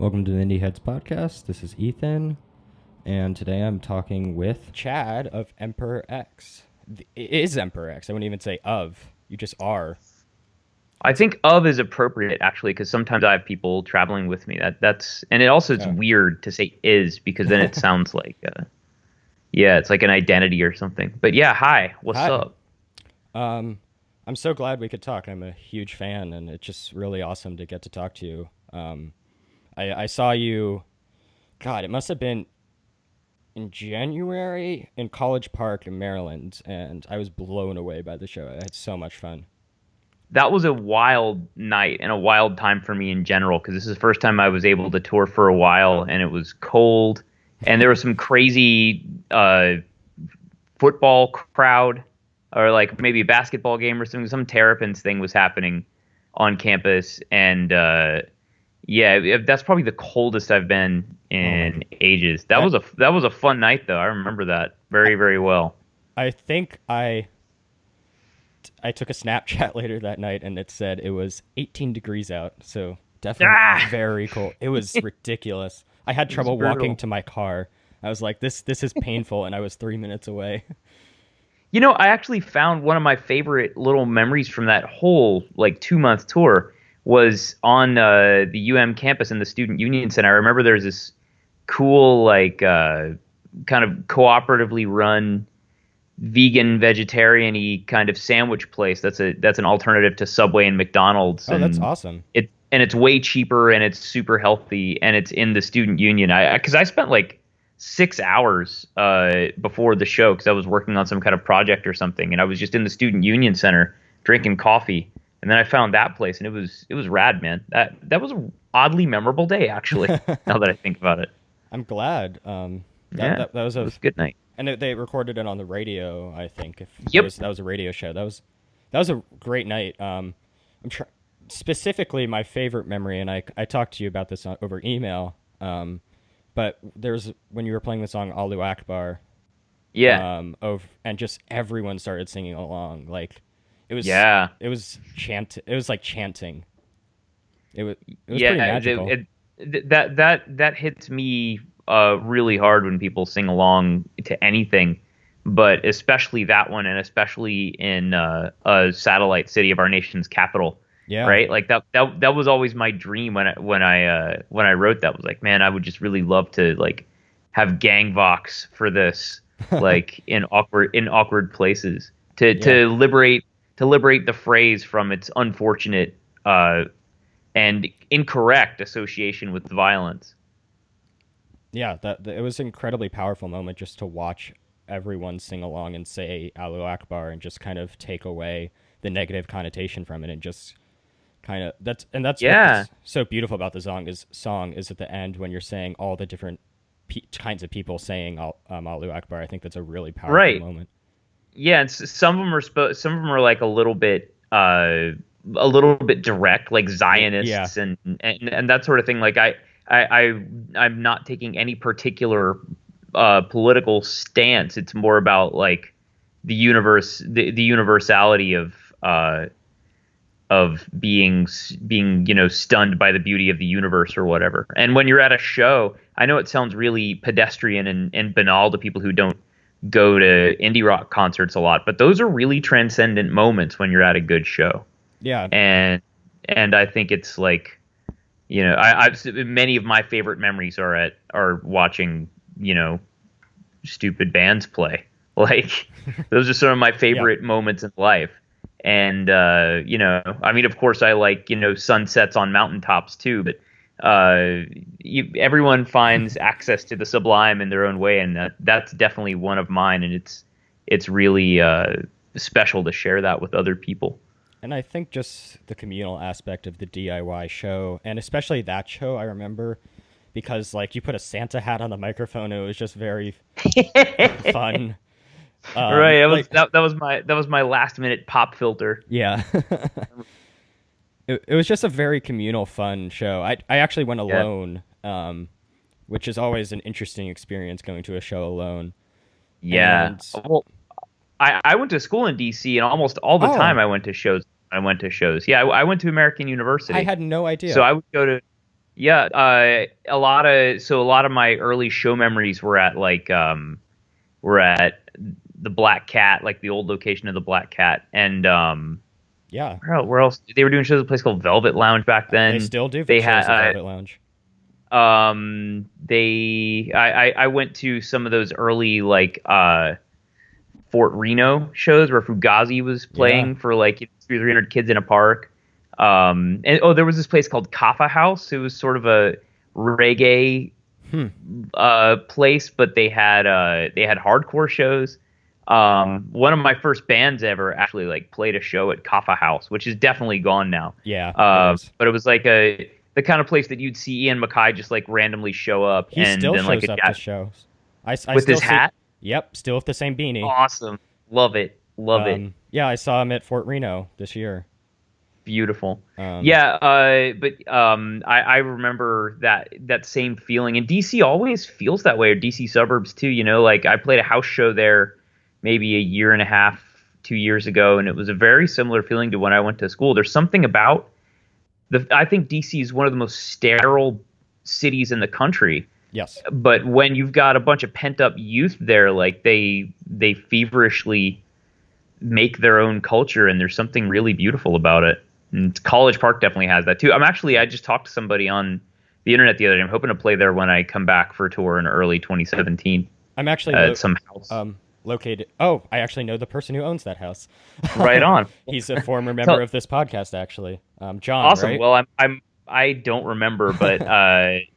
Welcome to the Indieheads podcast. This is Ethan, and today I'm talking with Chad of Emperor X. It is Emperor X. I wouldn't even say of. You just are. I think of is appropriate actually, because sometimes I have people traveling with me. That's and it also it's Oh. weird to say is because then it sounds like yeah, it's like an identity or something. But yeah, hi, what's Hi. up? Um, I'm so glad we could talk. I'm a huge fan, and it's just really awesome to get to talk to you. I saw you. God, it must have been in January in College Park in Maryland, and I was blown away by the show. I had so much fun. That was a wild night and a wild time for me in general because this is the first time I was able to tour for a while, and it was cold, and there was some crazy football crowd or like maybe a basketball game or something. Some Terrapins thing was happening on campus, and yeah, that's probably the coldest I've been Oh my! in ages. That That was a fun night though. I remember that very very well. I think I took a Snapchat later that night and it said it was 18 degrees out. So definitely Ah, very cold. It was ridiculous. I had it was trouble walking brutal. to my car. I was like, this is painful, and I was 3 minutes away. You know, I actually found one of my favorite little memories from that whole like 2 month tour was on the UM campus in the Student Union Center. I remember there's this cool like kind of cooperatively run vegan vegetarian-y kind of sandwich place that's an alternative to Subway and McDonald's, Oh, that's and awesome. it's way cheaper and it's super healthy and it's in the student union. I because I spent like 6 hours before the show because I was working on some kind of project or something, and I was just in the student union center drinking coffee, and then I found that place, and it was rad, man. That was an oddly memorable day actually. Now that I think about it, I'm glad. yeah, That was it a was a good night. and they recorded it on the radio. I think if Yep. that was a radio show. That was a great night. Specifically my favorite memory, and I talked to you about this over email. But there's when you were playing the song Alu Akbar, Yeah. and just everyone started singing along. Like it was Yeah. it was like chanting. It was pretty Yeah, magical. that hits me really hard when people sing along to anything, but especially that one, and especially in a satellite city of our nation's capital, Yeah. right? Like that was always my dream when I wrote that. Was like, man, I would just really love to like have gang vox for this, like in awkward places Yeah. to liberate the phrase from its unfortunate and incorrect association with violence. Yeah, it was an incredibly powerful moment just to watch everyone sing along and say Alu Akbar and just kind of take away the negative connotation from it and just kind of that's Yeah, what's so beautiful about the song is at the end when you're saying all the different kinds of people saying Alu Akbar. I think that's a really powerful right. moment. Yeah, and some of them are like a little bit direct, like Yeah. Zionists and that sort of thing. Like I'm not taking any particular political stance. It's more about like the universality of being stunned by the beauty of the universe or whatever. And when you're at a show, I know it sounds really pedestrian and banal to people who don't go to indie rock concerts a lot, but those are really transcendent moments when you're at a good show. Yeah. And I think it's like, I've many of my favorite memories are watching, stupid bands play. Like those are some of my Yeah. favorite moments in life. And I mean, of course, I like sunsets on mountaintops too. But everyone finds access to the sublime in their own way, and that's definitely one of mine. And it's really special to share that with other people. And I think just the communal aspect of the DIY show, and especially that show, I remember because like you put a Santa hat on the microphone, it was just very fun. Right. Like That was my last minute pop filter. yeah, it was just a very communal, fun show. I actually went Yeah. alone, which is always an interesting experience going to a show alone. Yeah. And Well, I went to school in DC, and almost all the time oh, I went to shows. I went to shows. Yeah, I went to American I University, had no so idea. I would go to. Yeah, a lot of my early show memories were at were at the Black Cat, like the old location of the Black Cat, and Yeah, where else they were doing shows at a place called Velvet Lounge back they then. still do They shows at had Velvet Lounge. I went to some of those early Fort Reno shows where Fugazi was Yeah. playing for like 300 kids in a park. And there was this place called Kaffa House. It was sort of a reggae Hmm. place, but they had hardcore shows. One of my first bands ever actually like played a show at Kaffa House, which is definitely gone now. Yeah, it is. But it was like the kind of place that you'd see Ian MacKaye just like randomly show up He and still then like shows a up to guy shows. I with still his see. hat. Yep, still with the same beanie. Awesome. Love it. Love it. Yeah, I saw him at Fort Reno this year. Beautiful. Um, Yeah, I remember that same feeling, and DC always feels that way, or DC suburbs too. You know, like I played a house show there maybe a year and a half, 2 years ago, and it was a very similar feeling to when I went to school. There's something about I think DC is one of the most sterile cities in the country, yes. but when you've got a bunch of pent up youth there, like they feverishly make their own culture, and there's something really beautiful about it. And College Park definitely has that too. I just talked to somebody on the internet the other day. I'm hoping to play there when I come back for a tour in early 2017 I'm actually at some house. located. Oh, I actually know the person who owns that house. Right on. He's a former member So, of this podcast, actually. John, awesome. right? Well, I don't remember, but I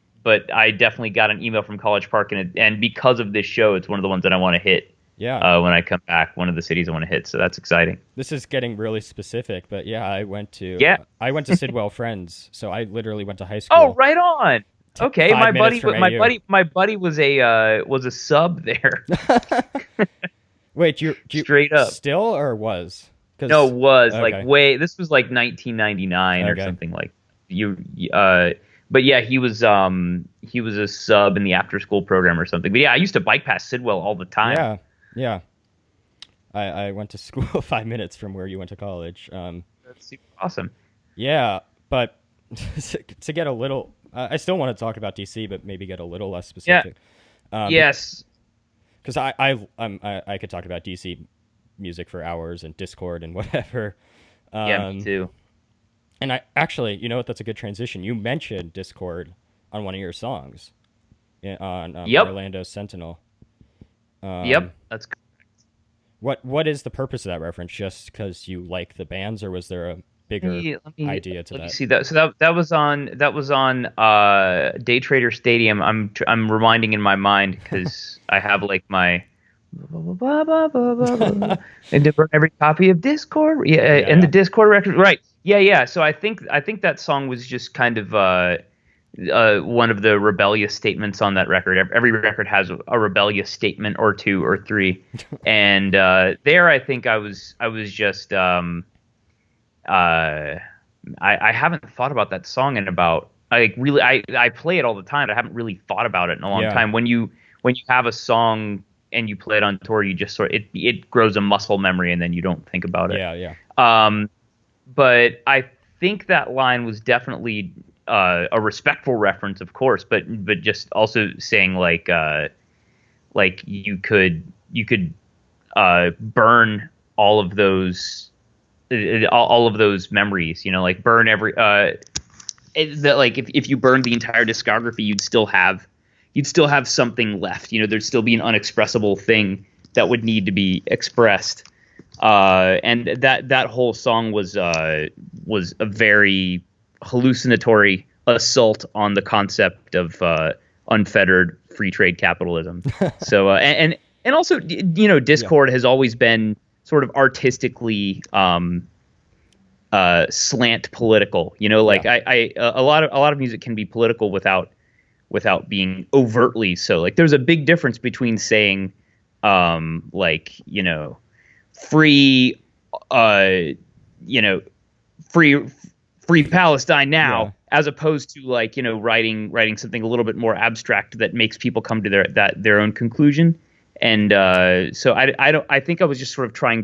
definitely got an email from College Park, and because of this show, it's one of the ones that I want to hit Yeah. when I come back. One of the cities I want to hit, so that's exciting. This is getting really specific, but yeah, Yeah. I went to Sidwell Friends, so I literally went to high Oh, school. right on. Okay, 5 minutes from AU. my buddy was a sub there, Wait, you straight up. still or was? No, was like Okay. way. This was like 1999 or Okay. something like but yeah, he was a sub in the after school program or something. But yeah, I used to bike past Sidwell all the time. Yeah, yeah. I went to school 5 minutes from where you went to college. That's super awesome. Yeah, but to get a little, I still want to talk about DC, but maybe get a little less Yeah. specific. Yes. Because I could talk about DC music for hours and Discord and whatever. Yeah, me too. And I actually, you know what? That's a good transition. You mentioned Discord on one of your songs, on Yep. Orlando Sentinel. Yep. That's What is the purpose of that reference? Just because you like the bands, or was there a bigger idea to let me that? see that. So that was on Day Trader Stadium. I'm reminding in my mind because I have like my and to burn every copy of Discord. Yeah, Yeah, and yeah. the Discord record. Right. Yeah, yeah. So I think that song was just kind of one of the rebellious statements on that record. Every record has a rebellious statement or two or three, and there I think I was just I haven't thought about that song in about I play it all the time. But I haven't really thought about it in a long Yeah. time. When you have a song and you play it on tour, you just it grows a muscle memory, and then you don't think about it. Yeah, yeah. But I think that line was definitely a respectful reference, of course, but just also saying like you could burn all of those memories, you know, like burn every that like if you burned the entire discography, you'd still have something left, you know, there'd still be an unexpressible thing that would need to be expressed. And that whole song was a very hallucinatory assault on the concept of unfettered free trade capitalism. So and also, you know, Discord has always been sort of artistically slant political. You know, like Yeah. a lot of music can be political without being overtly so. Like there's a big difference between saying like, you know, free you know, free Palestine now, Yeah. as opposed to like, you know, writing something a little bit more abstract that makes people come to their own conclusion. And so I think I was just sort of trying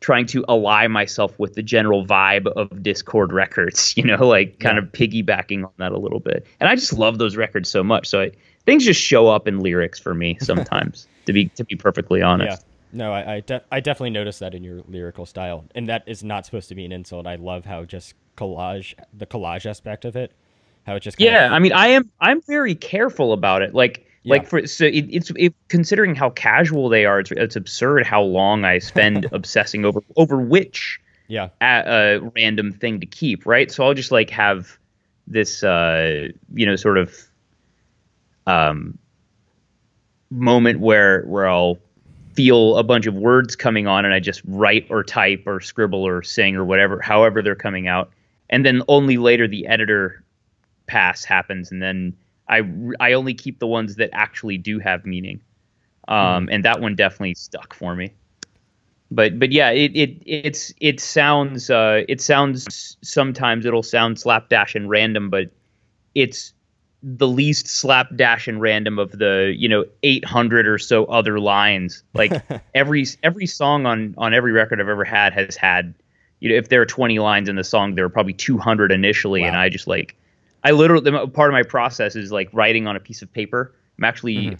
trying to ally myself with the general vibe of Dischord Records, like kind of piggybacking on that a little bit. And I just love those records so much. So things just show up in lyrics for me sometimes, to be perfectly honest. Yeah. No, I definitely noticed that in your lyrical style, and that is not supposed to be an insult. I love how just the collage aspect of it, how it just kind Yeah, of I mean, I'm very careful about it. yeah. It's considering how casual they are. It's absurd how long I spend obsessing over which Yeah. random thing to keep. Right, so I'll just like have this sort of moment where I'll feel a bunch of words coming on, and I just write or type or scribble or sing or whatever, however they're coming out, and then only later the editor pass happens, and then I only keep the ones that actually do have meaning, and that one definitely stuck for me. But yeah, it sounds sometimes it'll sound slapdash and random, but it's the least slapdash and random of the 800 or so other lines. Like every song on every record I've ever had has had, if there are 20 lines in the song, there are probably 200 initially. Wow. And I literally, part of my process is like writing on a piece of paper. I'm actually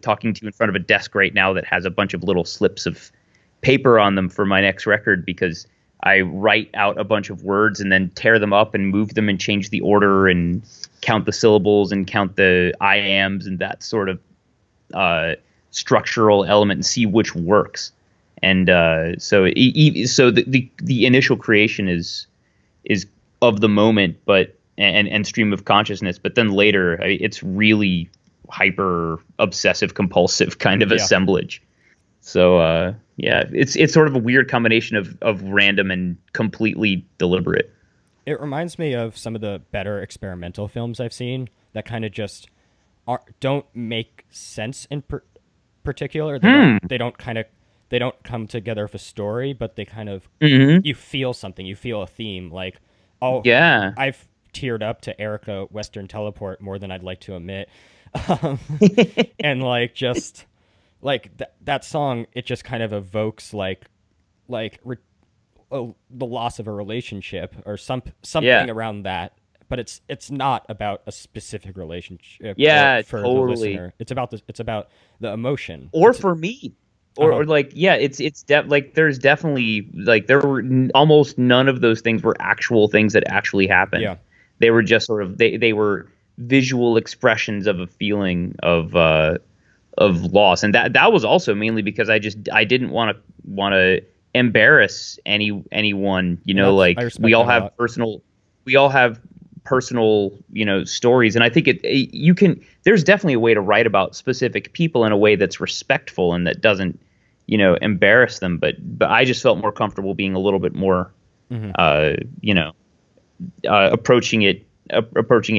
talking to you in front of a desk right now that has a bunch of little slips of paper on them for my next record, because I write out a bunch of words and then tear them up and move them and change the order and count the syllables and count the iambs and that sort of structural element and see which works. And so the initial creation is of the moment, but and stream of consciousness. But then later, it's really hyper obsessive compulsive kind of assemblage. So it's sort of a weird combination of random and completely deliberate. It reminds me of some of the better experimental films I've seen that kind of just don't make sense in particular. They don't come together with a story, but they kind of you feel something, you feel a theme. Like, I've teared up to Erica Western Teleport more than I'd like to admit, and like just like that song, it just kind of evokes the loss of a relationship or something around that, but it's not about a specific relationship. For totally. The listener, it's about the emotion. Or for me, or like there's definitely like there were almost none of those things were actual things that actually happened. Yeah, they were just sort of they were visual expressions of a feeling of loss, and that was also mainly because I didn't want to embarrass anyone, like we all have personal stories, and I think there's definitely a way to write about specific people in a way that's respectful and that doesn't embarrass them, but I just felt more comfortable being a little bit more approaching it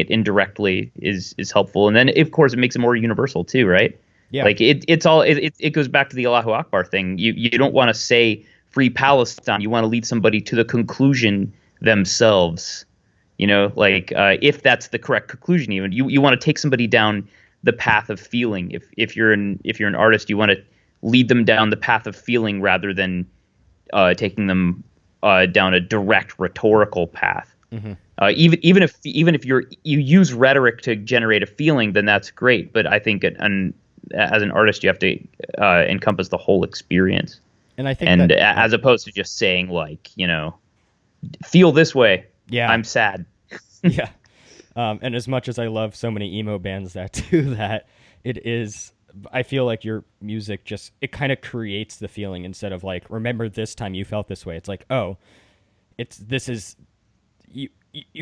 indirectly is helpful, and then of course it makes it more universal too, right? Yeah, like it goes back to the Allahu Akbar thing. You don't want to say free Palestine. You want to lead somebody to the conclusion themselves. If that's the correct conclusion, even you want to take somebody down the path of feeling. If you're an artist, you want to lead them down the path of feeling rather than taking them down a direct rhetorical path. Mm-hmm. Even if you use rhetoric to generate a feeling, then that's great. But I think as an artist, you have to encompass the whole experience. And I think as opposed to just saying feel this way. Yeah, I'm sad. Yeah. And as much as I love so many emo bands that do that, I feel like your music it kind of creates the feeling instead of like, remember this time you felt this way. It's like, oh, you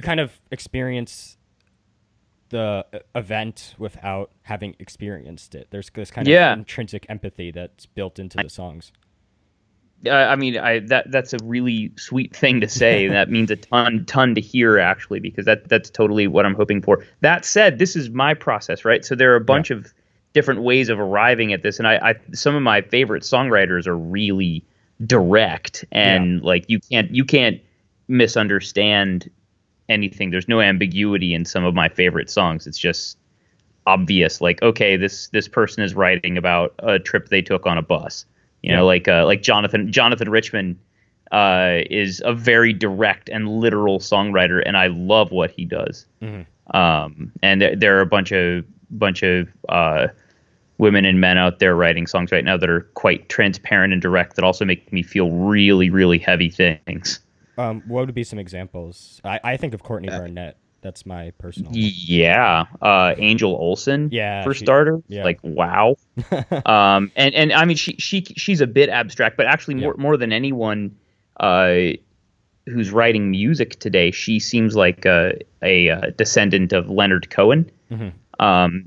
kind of experience the event without having experienced it. There's this kind of intrinsic empathy that's built into the songs. I mean, that's a really sweet thing to say. And that means a ton to hear, actually, because that's totally what I'm hoping for. That said, this is my process, right? So there are a bunch of different ways of arriving at this, and I some of my favorite songwriters are really direct, and like you can't misunderstand anything. There's no ambiguity in some of my favorite songs. It's just obvious. Like, okay, this person is writing about a trip they took on a bus. Like Jonathan Richman is a very direct and literal songwriter, and I love what he does. Hmm. And there are a bunch of women and men out there writing songs right now that are quite transparent and direct that also make me feel really, really heavy things. What would be some examples? I think of Courtney Barnett. That's my personal. Yeah, Angel Olsen Yeah, for she. starters. Yeah. Like, wow. And I mean, she's a bit abstract, but actually Yeah. more than anyone uh, who's writing music today, she seems like a descendant of Leonard Cohen. Hmm.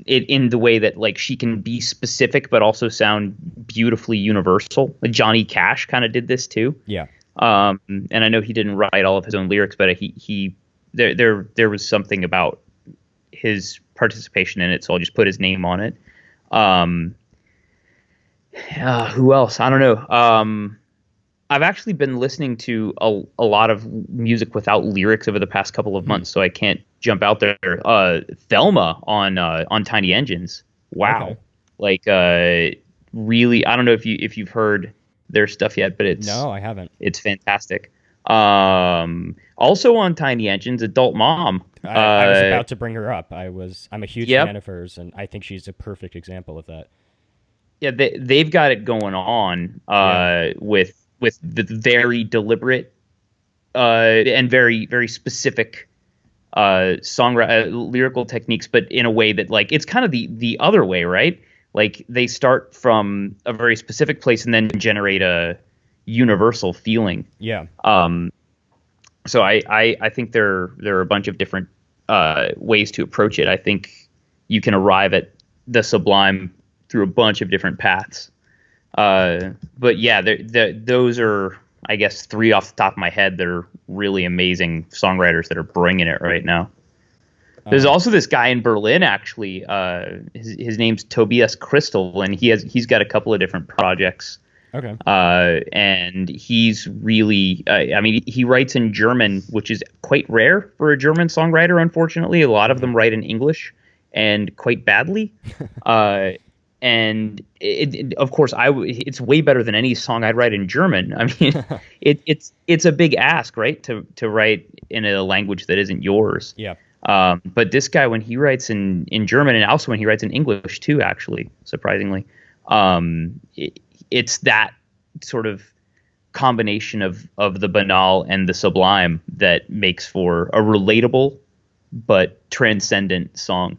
In the way that like she can be specific but also sound beautifully universal. Like Johnny Cash kind of did this too. Yeah. And I know he didn't write all of his own lyrics, but he there was something about his participation in it, so I'll just put his name on it. Um, who else? I don't know. I've actually been listening to a lot of music without lyrics over the past couple of months, so I can't jump out there. Thelma on Tiny Engines. Wow. Okay. Like really, I don't know if you've heard their stuff yet, but No, I haven't. it's fantastic. Also on Tiny Engines, Adult Mom. I was about to bring her up. I'm a huge Yep. fan of hers, and I think she's a perfect example of that. Yeah, they've got it going on Yeah. with the very deliberate and very very specific lyrical techniques, but in a way that like it's kind of the other way, right? Like they start from a very specific place and then generate a universal feeling. Yeah. So I think there are a bunch of different ways to approach it. I think you can arrive at the sublime through a bunch of different paths. But yeah, those are, I guess, three off the top of my head that are really amazing songwriters that are bringing it right now. There's also this guy in Berlin, actually. His name's Tobias Crystal, and he's got a couple of different projects. Okay. And he's really, I mean, he writes in German, which is quite rare for a German songwriter, unfortunately. A lot of them write in English and quite badly. And of course, it's way better than any song I'd write in German. I mean, it's a big ask, right? To write in a language that isn't yours. Yeah. But this guy, when he writes in German, and also when he writes in English too, actually, surprisingly, it's that sort of combination of the banal and the sublime that makes for a relatable but transcendent song.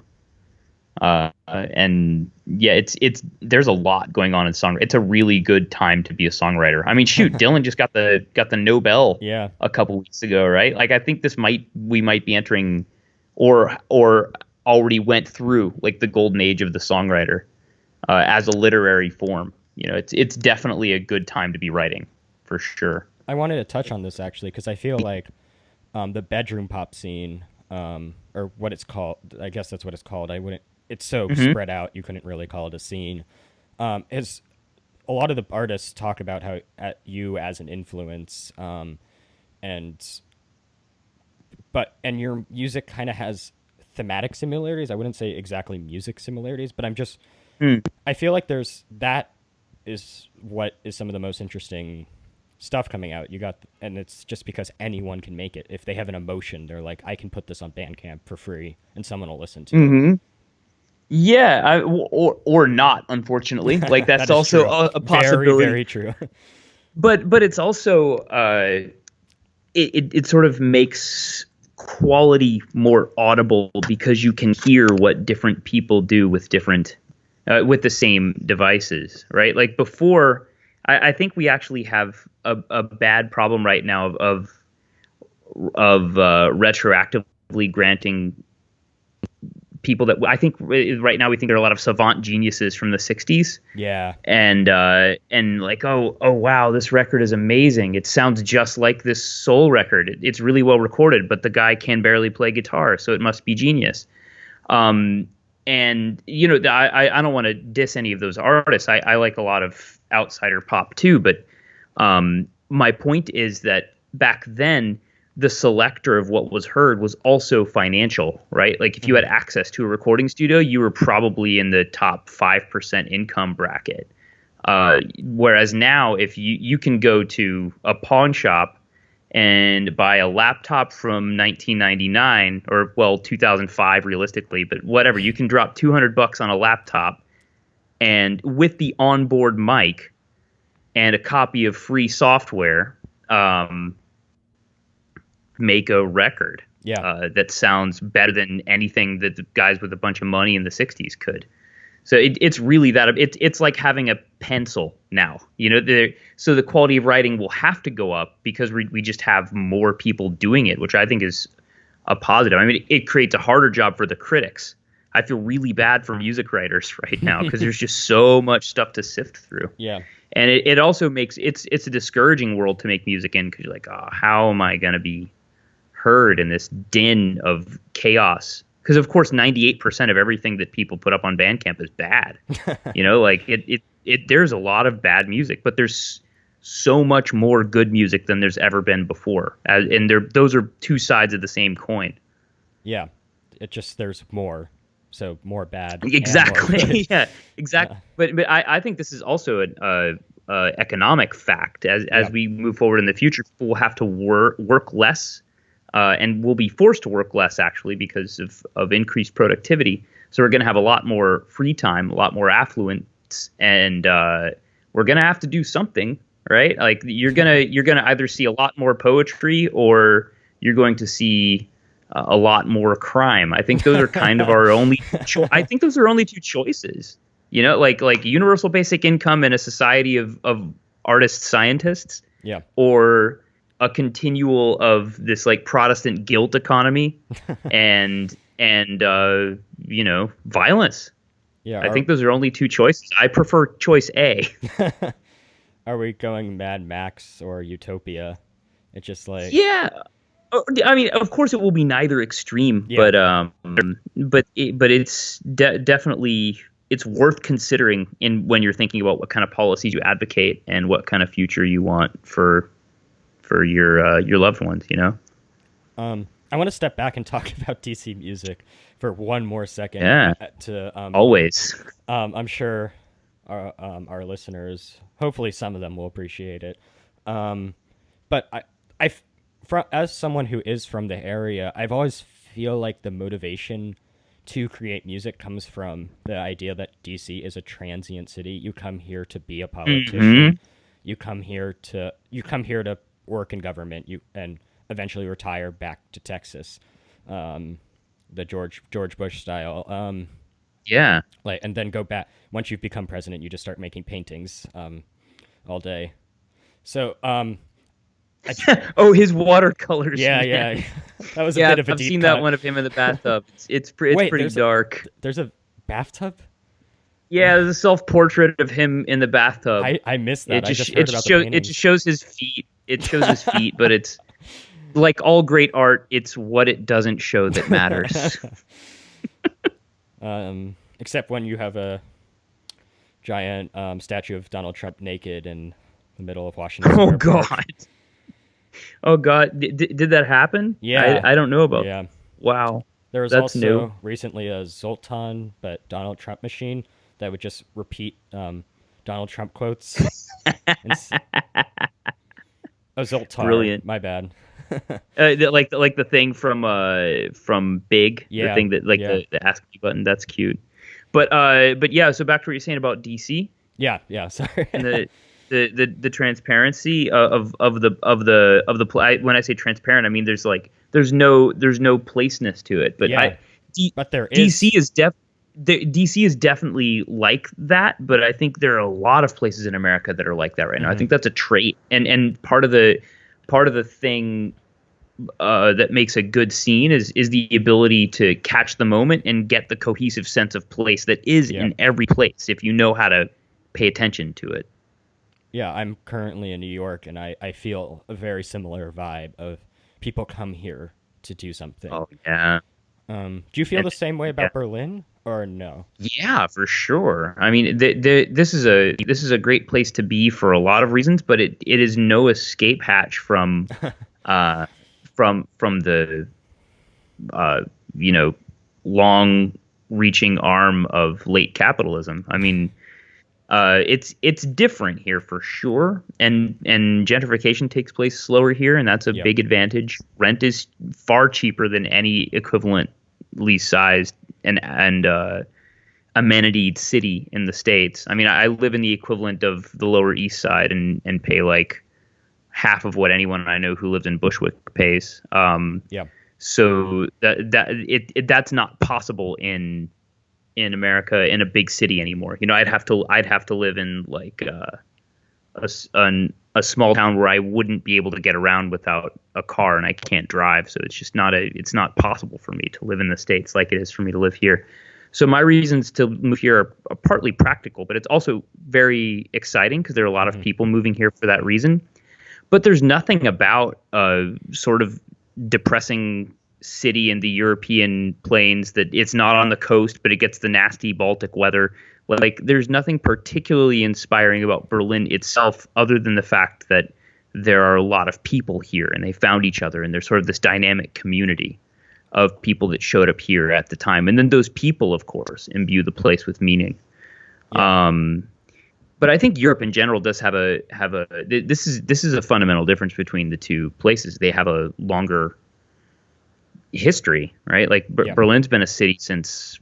And yeah, there's a lot going on in song. It's a really good time to be a songwriter. I mean, shoot, Dylan just got the Nobel Yeah. a couple weeks ago, right? Like, I think we might be entering, or already went through like the golden age of the songwriter as a literary form. You know, it's definitely a good time to be writing, for sure. I wanted to touch on this actually because I feel like the bedroom pop scene, or what it's called, I guess that's what it's called. I wouldn't. It's so spread out, you couldn't really call it a scene. Is a lot of the artists talk about how at you as an influence, and and your music kind of has thematic similarities. I wouldn't say exactly music similarities, but I feel like that is what is some of the most interesting stuff coming out. And it's just because anyone can make it. If they have an emotion, they're like, I can put this on Bandcamp for free, and someone will listen to it. Yeah, or not, unfortunately. Like that's That is also true. a possibility. Very, very true. But it's also it sort of makes quality more audible because you can hear what different people do with different with the same devices, right? Like before, I think we actually have a bad problem right now of retroactively granting people that I think right now we think there are a lot of savant geniuses from the 60s. Yeah. And like, oh wow, this record is amazing. It sounds just like this soul record. It's really well recorded, but the guy can barely play guitar, so it must be genius. And you know, I don't want to diss any of those artists. I like a lot of outsider pop too, but my point is that back then the selector of what was heard was also financial, right? Like if you had access to a recording studio, you were probably in the top 5% income bracket. Whereas now, if you can go to a pawn shop and buy a laptop from 1999 or well 2005 realistically, but whatever, you can drop $200 on a laptop and with the onboard mic and a copy of free software, make a record Yeah. that sounds better than anything that the guys with a bunch of money in the 60s could. So it's really that it's like having a pencil now, so the quality of writing will have to go up because we just have more people doing it, which I think is a positive. I mean, it creates a harder job for the critics. I feel really bad for music writers right now because there's just so much stuff to sift through. Yeah. And it also makes it's a discouraging world to make music in because you're like, oh, how am I going to be heard in this din of chaos? Because of course, 98% of everything that people put up on Bandcamp is bad. Like there's a lot of bad music, but there's so much more good music than there's ever been before. And those are two sides of the same coin. Yeah. There's more. So more bad. Exactly. More good. Yeah, exactly. Yeah. But I think this is also an economic fact. As we move forward in the future, people will have to work less. And we'll be forced to work less, actually, because of increased productivity. So we're going to have a lot more free time, a lot more affluence, and we're going to have to do something, right? Like you're gonna either see a lot more poetry or you're going to see a lot more crime. I think those are kind of our only. I think those are only two choices. Like universal basic income in a society of artist scientists. Yeah. Or a continual of this like Protestant guilt economy and violence. Yeah. I think those are only two choices. I prefer choice A. Are we going Mad Max or Utopia? It's just like Yeah. I mean, of course, it will be neither extreme, Yeah. but it's definitely it's worth considering when you're thinking about what kind of policies you advocate and what kind of future you want for your loved ones. I want to step back and talk about DC music for one more second. Yeah. Always. I'm sure our listeners, hopefully some of them will appreciate it. But as someone who is from the area, I've always feel like the motivation to create music comes from the idea that DC is a transient city. You come here to be a politician. Mm-hmm. You come here to work in government. And eventually retire back to Texas, the George Bush style. Yeah. And then go back. Once you've become president, you just start making paintings all day. So his watercolors. Yeah, man. yeah. That was a bit of a I've deep seen cut. that one of him in the bathtub. It's pretty dark. There's a bathtub? Yeah, there's a self-portrait of him in the bathtub. I missed that. It just shows his feet. It shows his feet, but it's like all great art, it's what it doesn't show that matters. Except when you have a giant statue of Donald Trump naked in the middle of Washington Square Park. Oh God! Did that happen? Yeah, I don't know about. Yeah, wow. There was That's also new. recently a Zoltan, but Donald Trump machine that would just repeat Donald Trump quotes. A Zoltan. Brilliant. My bad. Like the thing from Big. Yeah. The thing that the ask me button. That's cute. But yeah. So back to what you're saying about DC. Yeah. Sorry. And the transparency of the when I say transparent, I mean there's no placeness to it. But yeah. But there is. DC is definitely like that, but I think there are a lot of places in America that are like that right now. I think that's a trait, and part of the thing that makes a good scene is the ability to catch the moment and get the cohesive sense of place that is in every place if you know how to pay attention to it. Yeah, I'm currently in New York, and I feel a very similar vibe of people come here to do something. Oh yeah. Do you feel the same way about Berlin, or no? Yeah, for sure. I mean, this is a great place to be for a lot of reasons, but it is no escape hatch from the long-reaching arm of late capitalism. I mean, It's different here for sure, and gentrification takes place slower here, and that's a Yep. big advantage. Rent is far cheaper than any equivalently sized and amenitied city in the States. I mean, I live in the equivalent of the Lower East Side and pay like half of what anyone I know who lives in Bushwick pays. Yep. So that's not possible in America in a big city anymore. You know, I'd have to live in like a small town where I wouldn't be able to get around without a car, and I can't drive. So it's not possible for me to live in the States like it is for me to live here. So my reasons to move here are partly practical, but it's also very exciting because there are a lot of people moving here for that reason. But there's nothing about sort of depressing city in the European plains that it's not on the coast, but it gets the nasty Baltic weather. Like, there's nothing particularly inspiring about Berlin itself, other than the fact that there are a lot of people here and they found each other, and there's sort of this dynamic community of people that showed up here at the time. And then those people, of course, imbue the place with meaning. Yeah. But I think Europe in general does have this is a fundamental difference between the two places. They have a longer history, right? Like Yeah. Berlin's been a city since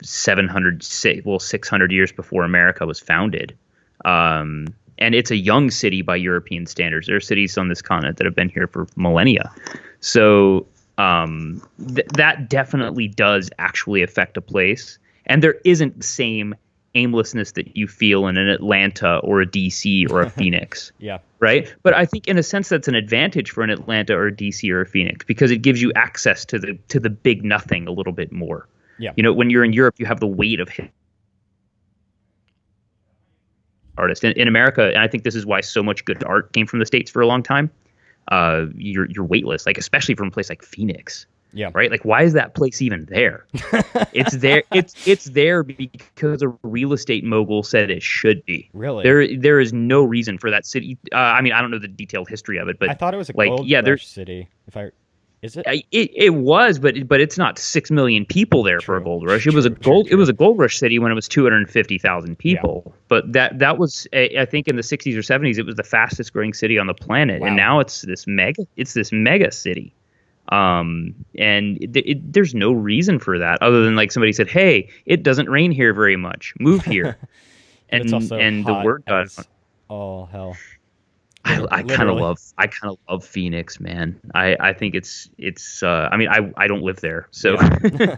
600 years before America was founded. And it's a young city by European standards. There are cities on this continent that have been here for millennia. So that definitely does actually affect a place. And there isn't the same aimlessness that you feel in an Atlanta or a DC or a Phoenix. Yeah. Right. But I think in a sense that's an advantage for an Atlanta or a DC or a Phoenix, because it gives you access to the big nothing a little bit more. Yeah. You know, when you're in Europe, you have the weight of artists in America. And I think this is why so much good art came from the States for a long time. You're weightless, like especially from a place like Phoenix. Yeah. Right. Like, why is that place even there? It's there. It's there because a real estate mogul said it should be. Really? There is no reason for that city. I mean, I don't know the detailed history of it, but I thought it was a like, gold yeah, rush city. Is it? It was, but it's not 6 million people there for a True. gold rush. It was a True. it was a gold rush city when it was 250,000 people. But that was, I think, in the 60s or 70s, it was the fastest growing city on the planet, Wow. and now it's this mega city. There's no reason for that other than like somebody said, "Hey, it doesn't rain here very much. Move here." But it's also the hot word got. as all hell. I kind of love Phoenix, man. I think it's I mean, I don't live there, so Yeah.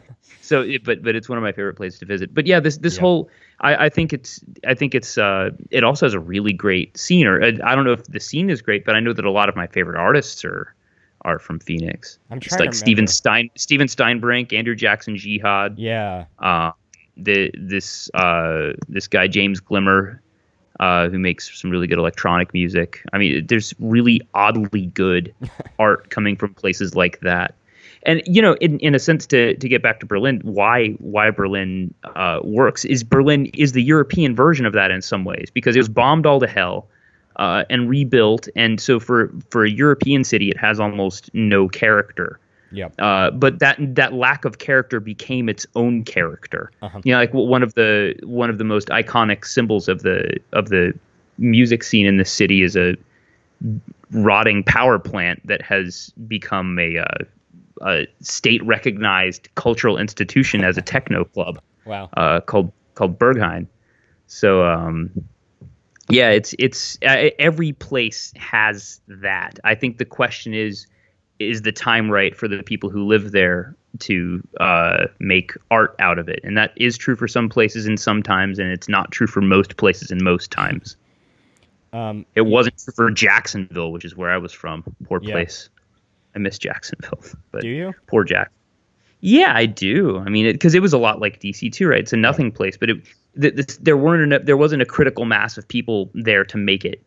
but it's one of my favorite places to visit. But yeah, this whole I think it's it also has a really great scene. Or I don't know if the scene is great, but I know that a lot of my favorite artists are from Phoenix. I'm It's trying like to Steven remember. Steinbrink, Andrew Jackson Jihad. Yeah. This guy James Glimmer, who makes some really good electronic music. I mean, there's really oddly good art coming from places like that. And you know, in a sense, to get back to Berlin, why Berlin works is Berlin is the European version of that in some ways, because it was bombed all to hell. And rebuilt, and so for a European city, it has almost no character. Yeah. But that lack of character became its own character. Uh-huh. You know, like one of the most iconic symbols of the music scene in the city is a rotting power plant that has become a state recognized cultural institution as a techno club. Wow. Called Berghain. So. Yeah, it's every place has that. I think the question is the time right for the people who live there to make art out of it? And that is true for some places and sometimes, and it's not true for most places and most times. It wasn't true for Jacksonville, which is where I was from. Poor place. I miss Jacksonville. But do you? Poor Jack. Yeah, I do. I mean, because it was a lot like DC too, right? It's a nothing place, but there wasn't a critical mass of people there to make it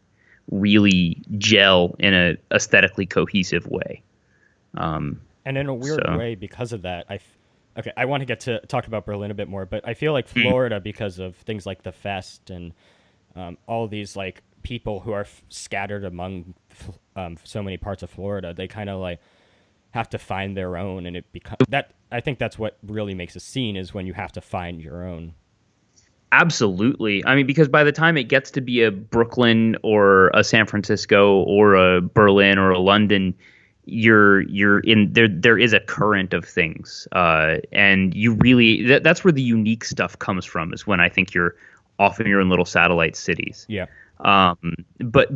really gel in a aesthetically cohesive way. And in a weird way, because of that, I want to get to talk about Berlin a bit more, but I feel like Florida, because of things like the fest and all these like people who are scattered among so many parts of Florida, they kind of like have to find their own, and it becomes that. I think that's what really makes a scene, is when you have to find your own. Absolutely. I mean, because by the time it gets to be a Brooklyn or a San Francisco or a Berlin or a London, you're in there. There is a current of things, and you really that's where the unique stuff comes from. Is when I think you're off in your own little satellite cities. Yeah. But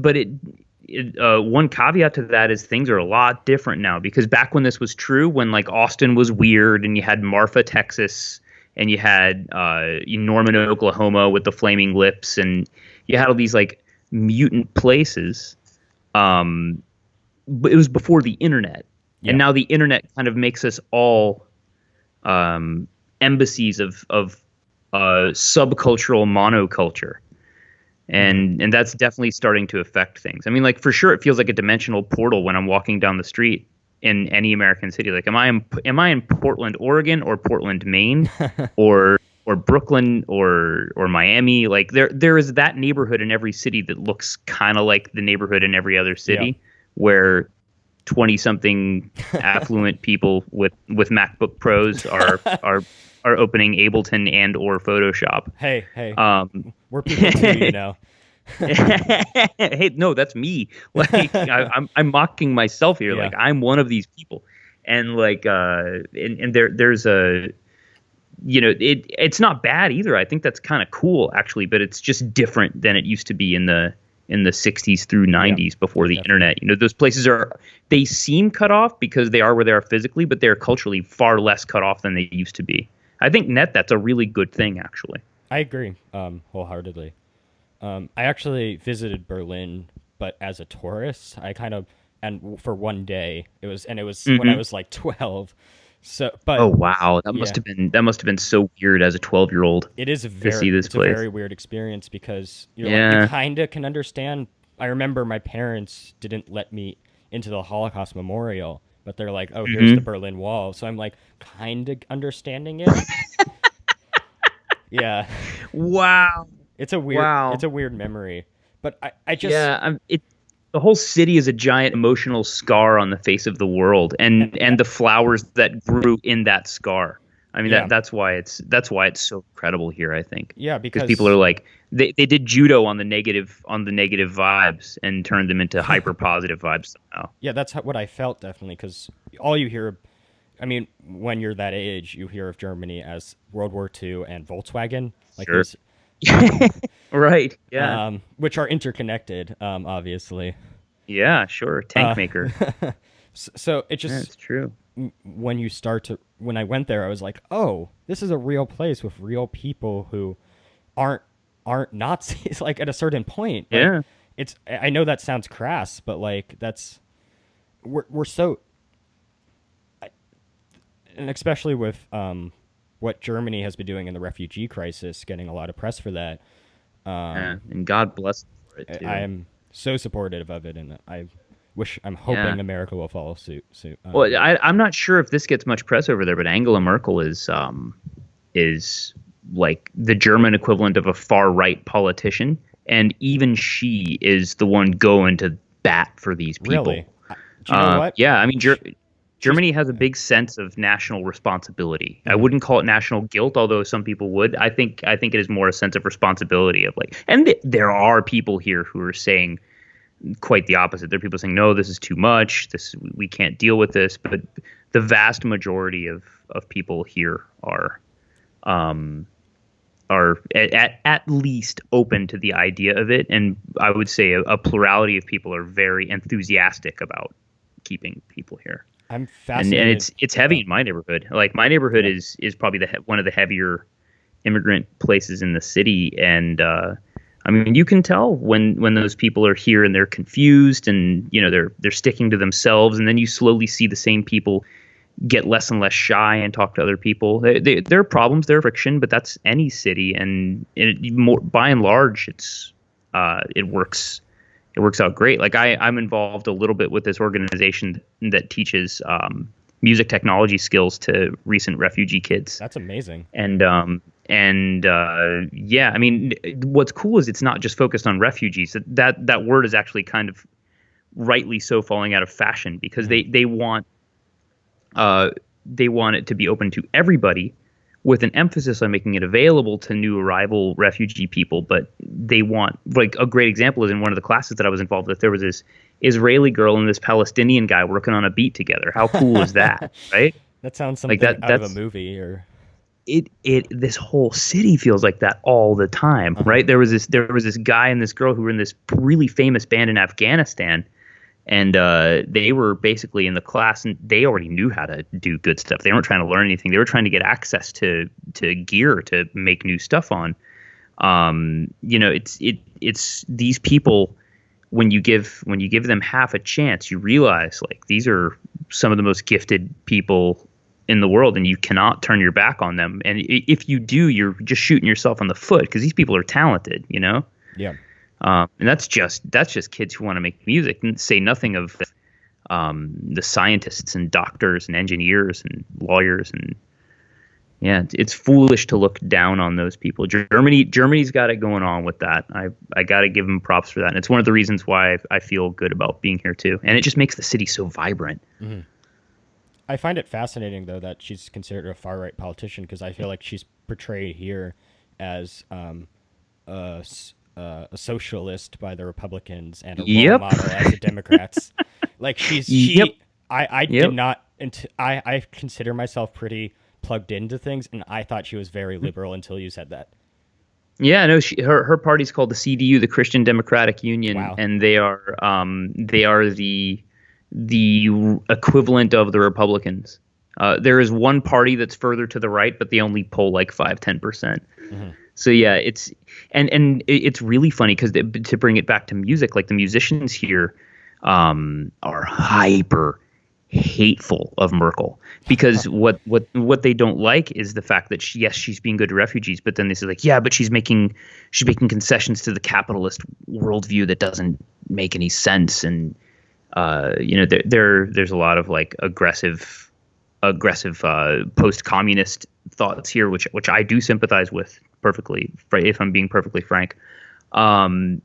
one caveat to that is things are a lot different now because back when this was true, when like Austin was weird and you had Marfa, Texas, and you had Norman, Oklahoma with the flaming lips, and you had all these like mutant places. But it was before the internet, Yeah. and now the internet kind of makes us all embassies of subcultural monoculture. And that's definitely starting to affect things. I mean, like for sure, it feels like a dimensional portal when I'm walking down the street in any American city. Like, am I in Portland, Oregon, or Portland, Maine, or Brooklyn, or Miami? Like there is that neighborhood in every city that looks kind of like the neighborhood in every other city, where 20-something affluent people with MacBook Pros are opening Ableton and or Photoshop. Hey, we're people too, you know. Hey, no, that's me. Like I'm mocking myself here. Yeah. Like I'm one of these people, and like and there's a it's not bad either. I think that's kind of cool actually, but it's just different than it used to be in the 60s through 90s before the internet. Those places they seem cut off because they are where they are physically, but they're culturally far less cut off than they used to be. I think that's a really good thing, actually. I agree wholeheartedly. I actually visited Berlin, but as a tourist, and for one day. It was when I was like 12. So, but oh wow, that must have been so weird as a 12-year-old. It is to see this place. A very weird experience because you kind of can understand. I remember my parents didn't let me into the Holocaust Memorial, but they're like, "Oh, here's the Berlin Wall," so I'm like kind of understanding it. Yeah. Wow. It's a weird memory, but I just the whole city is a giant emotional scar on the face of the world, and the flowers that grew in that scar. I mean, that's why it's so incredible here. I think. Yeah, because people are like they did judo on the negative vibes and turned them into hyper positive vibes somehow. Yeah, that's what I felt definitely because all you hear. I mean, when you're that age, you hear of Germany as World War II and Volkswagen, like sure. Right. Yeah. Which are interconnected, obviously. Yeah. Sure. Tank maker. So it just. That's true. When I went there, I was like, oh, this is a real place with real people who aren't Nazis. Like at a certain point. Like, yeah. I know that sounds crass, but like we're so. And especially with what Germany has been doing in the refugee crisis, getting a lot of press for that. And God bless them for it too. I am so supportive of it, and I'm hoping America will follow suit. Well, I'm not sure if this gets much press over there, but Angela Merkel is like the German equivalent of a far right politician, and even she is the one going to bat for these people. Really? Do you know what? Yeah, I mean, Germany has a big sense of national responsibility. I wouldn't call it national guilt, although some people would. I think it is more a sense of responsibility of like, and there are people here who are saying quite the opposite. There are people saying, no, this is too much. We can't deal with this. But the vast majority of people here are at least open to the idea of it. And I would say a plurality of people are very enthusiastic about keeping people here. I'm fascinated. And it's heavy in my neighborhood. Like my neighborhood is probably one of the heavier immigrant places in the city. And I mean, you can tell when those people are here and they're confused and they're sticking to themselves. And then you slowly see the same people get less and less shy and talk to other people. There are problems, there are friction, but that's any city. And by and large, it works. It works out great. Like I'm involved a little bit with this organization that teaches music technology skills to recent refugee kids. That's amazing. And yeah, I mean, what's cool is it's not just focused on refugees. That word is actually kind of rightly so falling out of fashion because they want it to be open to everybody with an emphasis on making it available to new arrival refugee people. But they want, like, a great example is in one of the classes that I was involved with, there was this Israeli girl and this Palestinian guy working on a beat together. How cool is that, right? That sounds Like something out of a movie or this whole city feels like that all the time, right? There was this guy and this girl who were in this really famous band in Afghanistan, and they were basically in the class, and they already knew how to do good stuff. They weren't trying to learn anything. They were trying to get access to gear to make new stuff on. It's these people. When you give them half a chance, you realize, like, these are some of the most gifted people in the world, and you cannot turn your back on them. And if you do, you're just shooting yourself in the foot, because these people are talented, you know? Yeah. And that's just kids who want to make music, and say nothing of the scientists and doctors and engineers and lawyers. And yeah, it's foolish to look down on those people. Germany's got it going on with that. I got to give them props for that. And it's one of the reasons why I feel good about being here too. And it just makes the city so vibrant. Mm-hmm. I find it fascinating, though, that she's considered a far-right politician, because I feel like she's portrayed here as a socialist by the Republicans and a role model as the Democrats. Like, I did not. I consider myself pretty plugged into things, and I thought she was very liberal until you said that. Yeah, no, her party's called the CDU, the Christian Democratic Union, wow. And they are the equivalent of the Republicans. There is one party that's further to the right, but they only poll like 5-10%. Mm-hmm. So yeah, it's really funny, because to bring it back to music, like, the musicians here are hyper hateful of Merkel, because what they don't like is the fact that she's being good to refugees, but then they say, like, yeah, but she's making concessions to the capitalist worldview that doesn't make any sense. And there's a lot of, like, aggressive post-communist thoughts here, which I do sympathize with perfectly, if I'm being perfectly frank. And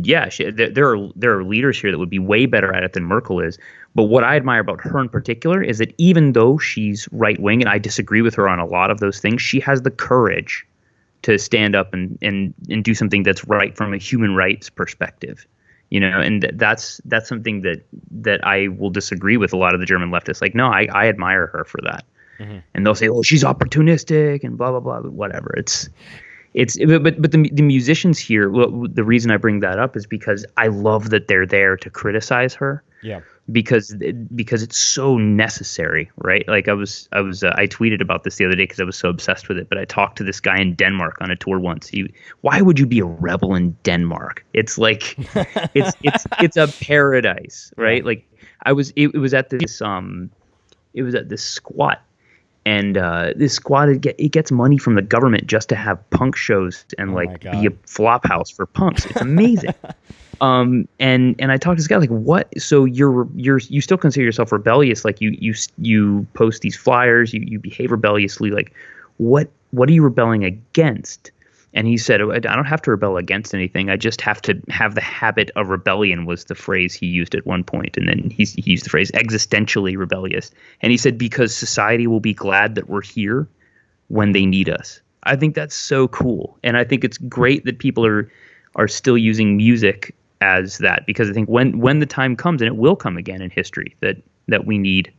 yeah, there are leaders here that would be way better at it than Merkel is. But what I admire about her in particular is that even though she's right wing, and I disagree with her on a lot of those things, she has the courage to stand up and do something that's right from a human rights perspective. You know, and that's something that I will disagree with a lot of the German leftists. Like, no, I admire her for that. Mm-hmm. And they'll say, oh, she's opportunistic and blah, blah, blah, but whatever. But the musicians here, the reason I bring that up is because I love that they're there to criticize her. Yeah. Because it's so necessary, right? Like, I tweeted about this the other day because I was so obsessed with it. But I talked to this guy in Denmark on a tour once. Why would you be a rebel in Denmark? It's like it's a paradise, right? Yeah. Like, it was at this squat. And this squad, it gets money from the government just to have punk shows and be a flop house for punks. It's amazing. And I talked to this guy, like, what? So you still consider yourself rebellious? Like, you post these flyers, you behave rebelliously. Like, what are you rebelling against? And he said, I don't have to rebel against anything. I just have to have the habit of rebellion, was the phrase he used at one point. And then he used the phrase existentially rebellious. And he said, because society will be glad that we're here when they need us. I think that's so cool. And I think it's great that people are still using music as that, because I think when the time comes, and it will come again in history, that we need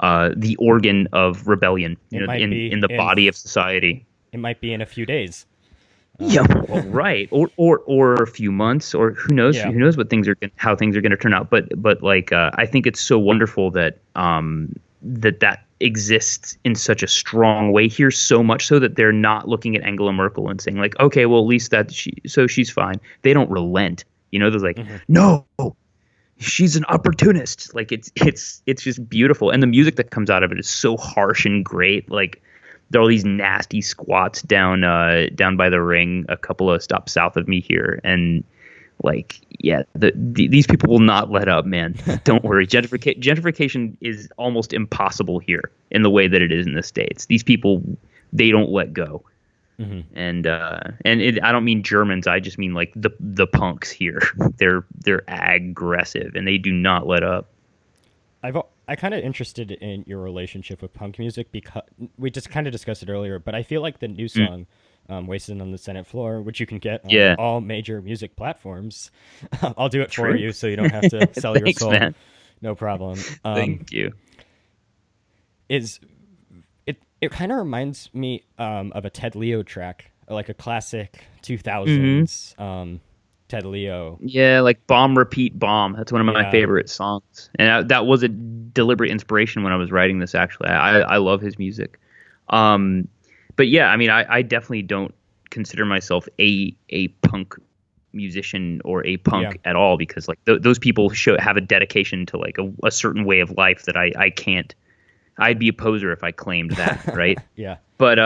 the organ of rebellion, in the body of society. It might be in a few days. Yeah, well, right, or a few months, or who knows? Yeah. Who knows how things are going to turn out? But I think it's so wonderful that that exists in such a strong way here, so much so that they're not looking at Angela Merkel and saying, like, okay, well, at least she's fine. They don't relent. They're like, mm-hmm. No, she's an opportunist. Like, it's just beautiful, and the music that comes out of it is so harsh and great. Like, there are all these nasty squats down by the ring, a couple of stops south of me here, and like, yeah, these people will not let up, man. Don't worry. Gentrification is almost impossible here in the way that it is in the States. These people, they don't let go. Mm-hmm. And I don't mean Germans. I just mean, like, the punks here. They're aggressive, and they do not let up. I kind of interested in your relationship with punk music because we just kind of discussed it earlier, but I feel like the new Mm, song, "Wasted on the Senate Floor," which you can get on yeah, all major music platforms. I'll do it for true. you, so you don't have to sell your Thanks, soul. man. No problem. Thank you. Is it kind of reminds me of a Ted Leo track, like a classic Hmm. 2000s Ted Leo. Yeah, like Bomb Repeat Bomb. That's one of my Yeah, favorite songs, and that was a deliberate inspiration when I was writing this. Actually, I love his music. Um, but yeah, I mean, I definitely don't consider myself a punk musician or a yeah, punk at all because like those people have a dedication to like a certain way of life that I can't. I'd be a poser if I claimed that, right? yeah. But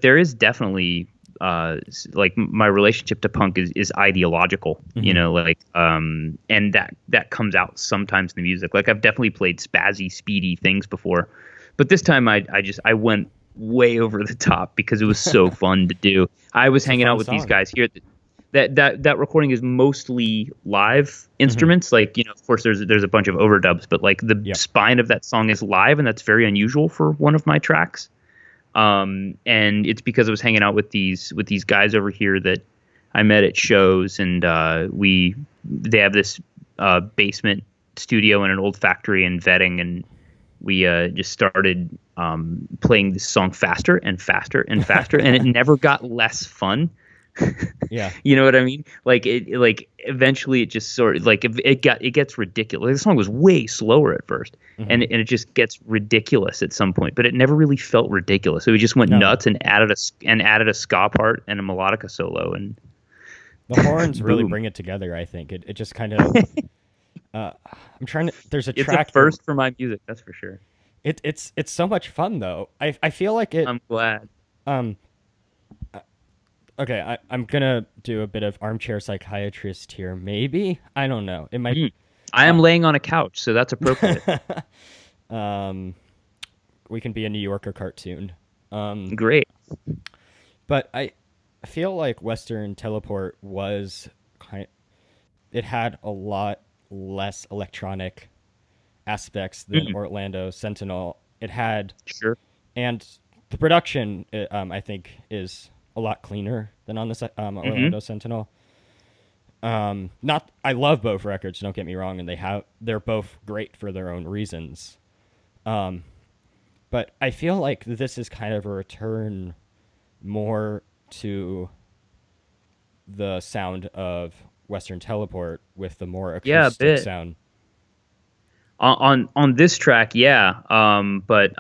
there is definitely like my relationship to punk is ideological, you Hmm. know, like and that comes out sometimes in the music. Like I've definitely played spazzy, speedy things before, but this time I went way over the top because it was so fun to do. I was It's a hanging out fun with these song. guys here. That recording is mostly live Hmm. instruments. Like, you know, of course there's a bunch of overdubs, but like the Yep. spine of that song is live, and that's very unusual for one of my tracks. And it's because I was hanging out with these guys over here that I met at shows, and they have this basement studio in an old factory in Vetting, and we just started playing this song faster and faster and faster, and it never got less fun. Yeah. You know what I mean? Like like eventually it just sort of like it gets ridiculous. The song was way slower at first, Hmm. and it just gets ridiculous at some point. But it never really felt ridiculous. So we just went No, nuts and added a ska part and a melodica solo, and the horns really boom! bring it together. I think it just kind of. I'm trying to. There's a It's a track that first for my music, that's for sure. it's so much fun though. I feel like it. I'm glad. Um. Okay, I'm gonna do a bit of armchair psychiatrist here. Maybe I don't know. It might. Mm. I Uh, am laying on a couch, so that's appropriate. um. We can be a New Yorker cartoon. Um. Great. But I feel like Western Teleport was kind. It had a lot less electronic aspects than Mm. Orlando Sentinel. It had, Sure. and the production, I think, is a lot cleaner than on the Hmm. Orlando Sentinel. Not, I love both records. Don't get me wrong, and they're both great for their own reasons. Um, but I feel like this is kind of a return more to the sound of Western Teleport with the more Yeah, a acoustic bit. sound. On this track, yeah. But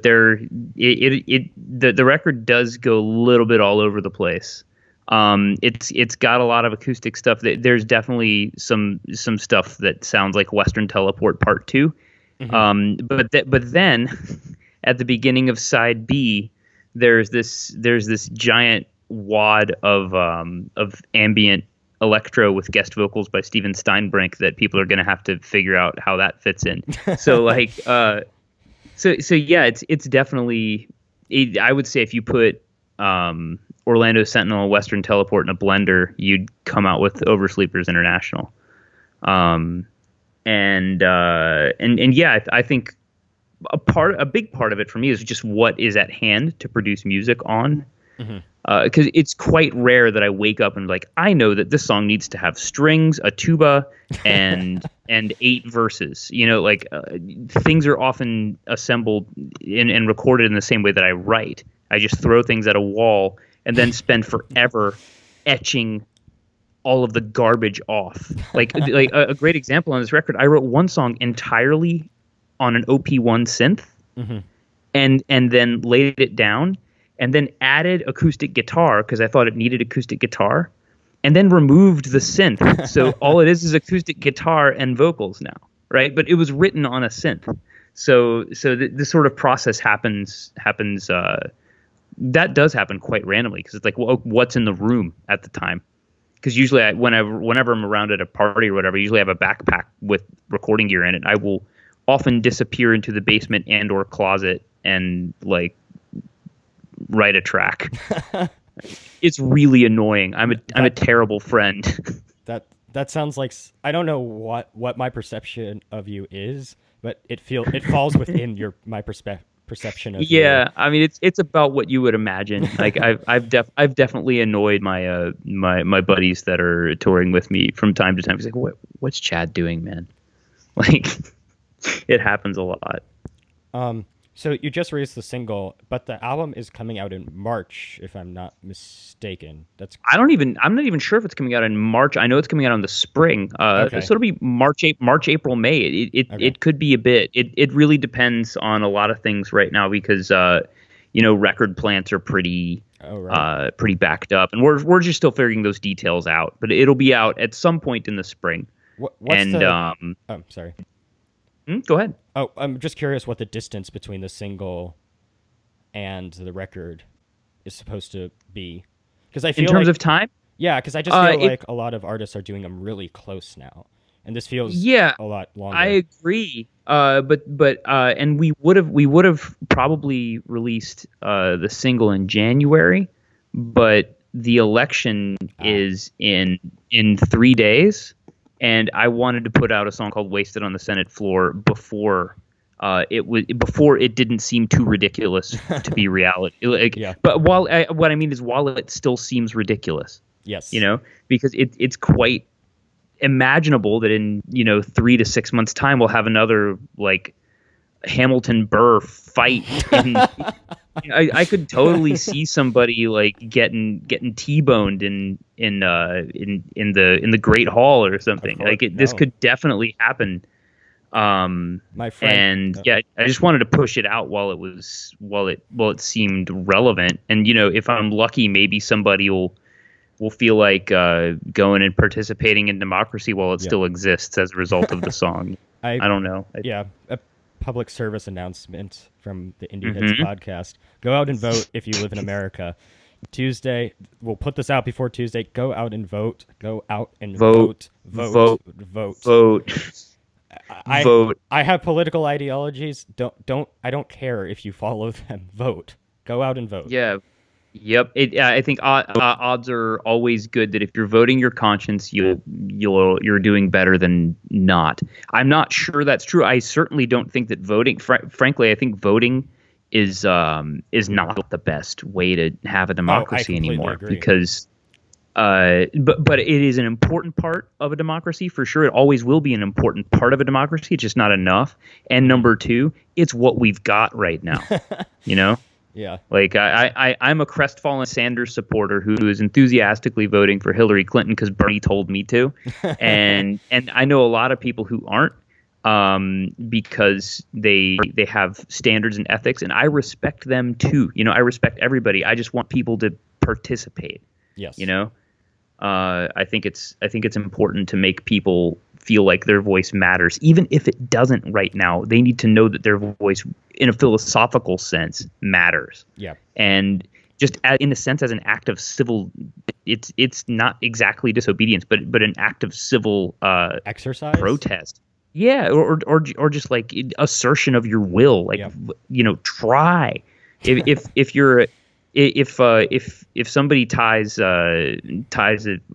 there the record does go a little bit all over the place. It's got a lot of acoustic stuff. There's definitely some stuff that sounds like Western Teleport Part Two. Hmm. But then at the beginning of side B, there's this giant wad of ambient electro with guest vocals by Steven Steinbrink that people are going to have to figure out how that fits in. So like so yeah, it's definitely I would say if you put Orlando Sentinel and Western Teleport in a blender, you'd come out with Oversleepers International. Um, and yeah, I think a big part of it for me is just what is at hand to produce music on. Hmm. Because it's quite rare that I wake up and like I know that this song needs to have strings, a tuba, and 8 verses. You know, like things are often assembled and recorded in the same way that I write. I just throw things at a wall and then spend forever etching all of the garbage off. Like a great example on this record, I wrote one song entirely on an OP1 synth Hmm. and then laid it down and then added acoustic guitar because I thought it needed acoustic guitar and then removed the synth. So all it is acoustic guitar and vocals now, right? But it was written on a synth. So this sort of process happens that does happen quite randomly because it's like, well, what's in the room at the time? Because usually whenever I'm around at a party or whatever, I usually have a backpack with recording gear in it. I will often disappear into the basement and or closet and like write a track. It's really annoying. I'm a That terrible friend. that that sounds like I don't know what my perception of you is, but it falls within your my perception of you. Yeah, I mean it's about what you would imagine. Like I've definitely annoyed my buddies that are touring with me from time to time. He's like, what's Chad doing, man? Like it happens a lot. Um, so you just released the single, but the album is coming out in March, if I'm not mistaken. That's I'm not even sure if it's coming out in March. I know it's coming out in the spring. okay. So it'll be March, April, May. Okay. It could be a bit. It really depends on a lot of things right now because record plants are Oh, right. pretty backed up, and we're just still figuring those details out. But it'll be out at some point in the spring. What's And the? Oh, sorry. go ahead. Oh, I'm just curious what the distance between the single and the record is supposed to be, because I In feel terms like of time, yeah, because I just feel it like a lot of artists are doing them really close now, and this feels yeah, a lot I longer. agree. And we would have probably released the single in January, but the election Ah, is in 3 days, and I wanted to put out a song called "Wasted on the Senate Floor" before it didn't seem too ridiculous to be reality. Like, yeah. but what I mean is while it still seems ridiculous, Yes. because it's quite imaginable that in 3 to 6 months time we'll have another like Hamilton Burr fight and I could totally see somebody like getting T-boned in the Great Hall or Of something course. this No. could definitely happen. My friend. And yeah, I just wanted to push it out while it seemed relevant, and if I'm lucky maybe somebody will feel like going and participating in democracy while it Yeah. still exists as a result of the song. I I don't know. yeah. A public service announcement from the Indieheads Mm-hmm. podcast. Go out and vote if you live in America. Tuesday, we'll put this out before Tuesday. Go out and vote. Go out and Vote, vote. Vote. vote, Vote. vote, I vote. I have political ideologies. I don't care if you follow them. Vote. Go out and vote. Yeah. Yep. I think odds are always good that if you're voting your conscience, you're doing better than not. I'm not sure that's true. I certainly don't think that voting. Frankly, I think voting is not the best way to have a Oh, I democracy completely anymore agree. because but it is an important part of a democracy for sure. It always will be an important part of a democracy. It's just not enough. And Mhm. number two, it's what we've got right now. You know. Yeah. Like I'm a crestfallen Sanders supporter who is enthusiastically voting for Hillary Clinton because Bernie told me to, and I know a lot of people who aren't, because they have standards and ethics, and I respect them too. I respect everybody. I just want people to participate. You Yes. know, I think it's important to make people feel like their voice matters, even if it doesn't right now. They need to know that their voice, in a philosophical sense, matters, Yeah. and just in a sense as an act of civil. It's not exactly disobedience, but an act of civil Exercise. protest. Yeah, or just like assertion of your will. Like Yeah. try. If you're if somebody ties a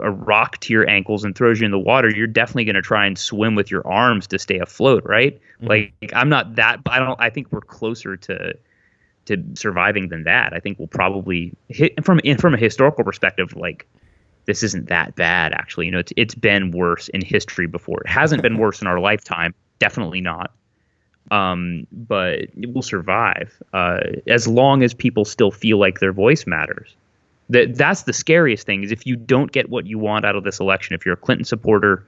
rock to your ankles and throws you in the water, you're definitely going to try and swim with your arms to stay afloat, right? Mhm. Like I'm not that. I don't. I think we're closer to surviving than that. I think we'll probably hit from a historical perspective. Like this isn't that bad, actually. It's been worse in history before. It hasn't been worse in our lifetime. Definitely not. But it will survive as long as people still feel like their voice matters. That's the scariest thing is if you don't get what you want out of this election. If you're a Clinton supporter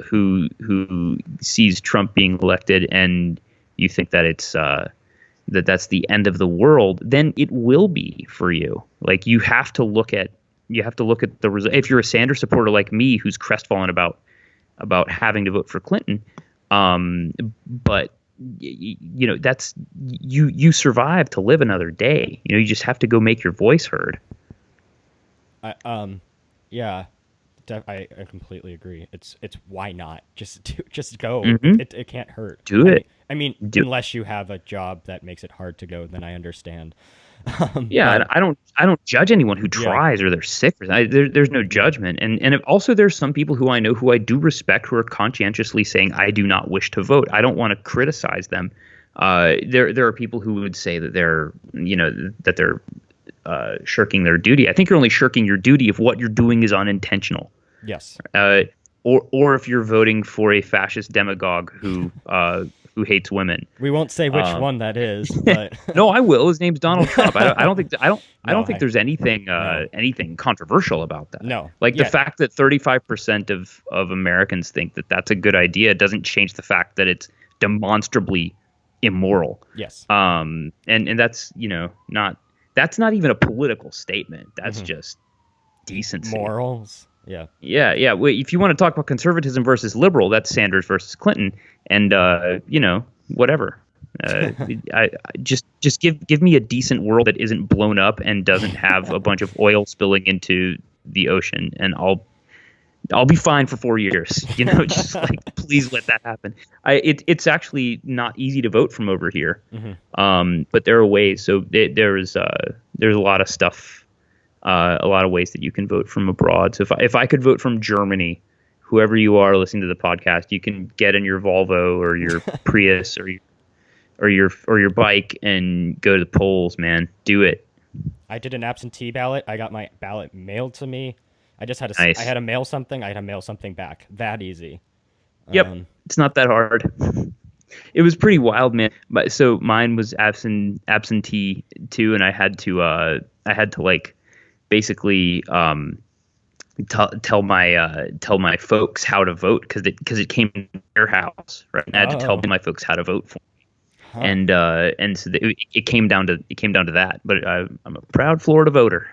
who sees Trump being elected and you think that that's the end of the world, then it will be for you. Like you have to look at the result. If you're a Sanders supporter like me, who's crestfallen about having to vote for Clinton, but that's you survive to live another day. You just have to go make your voice heard. Yeah. I completely agree. It's why not just go. Mm-hmm. It can't hurt. Do it. I mean, Do unless you have a job that makes it hard to go, then I understand. Yeah, But I don't judge anyone who yeah, tries or they're sick. There's no yeah, judgment, and also there's some people who I know who I do respect who are conscientiously saying I do not wish to vote. I don't want to criticize them. There are people who would say that they're shirking their duty. I think you're only shirking your duty if what you're doing is unintentional. yes. Uh, or if you're voting for a fascist demagogue who hates women. We won't say which Um, one that is, but no, I will. His name's Donald Trump. I don't think I no, don't think I there's anything no, anything controversial about that. no, Like the yeah, fact that 35% of Americans think that that's a good idea doesn't change the fact that it's demonstrably immoral. yes, And that's not that's not even a political statement. That's hmm just decency. morals, yeah, Yeah, yeah. Well, if you want to talk about conservatism versus liberal, that's Sanders versus Clinton, and whatever. Uh, just give me a decent world that isn't blown up and doesn't have a bunch of oil spilling into the ocean, and I'll be fine for 4 years. Just like please let that happen. It's actually not easy to vote from over here, hmm but there are ways. So there's a lot of stuff, a lot of ways that you can vote from abroad. So if I could vote from Germany, whoever you are listening to the podcast, you can get in your Volvo or your Prius or your bike and go to the polls, man. Do it. I did an absentee ballot. I got my ballot mailed to me. I just had to. I Nice. had to mail something. I had to mail something back. That easy. Yep. Um, It's not that hard. It was pretty wild, man. But so mine was absentee too, and I had to like basically tell my folks how to vote because it came to their house, right? And I had to tell oh, my folks how to vote for me. huh. And so it came down to that. But I'm a proud Florida voter.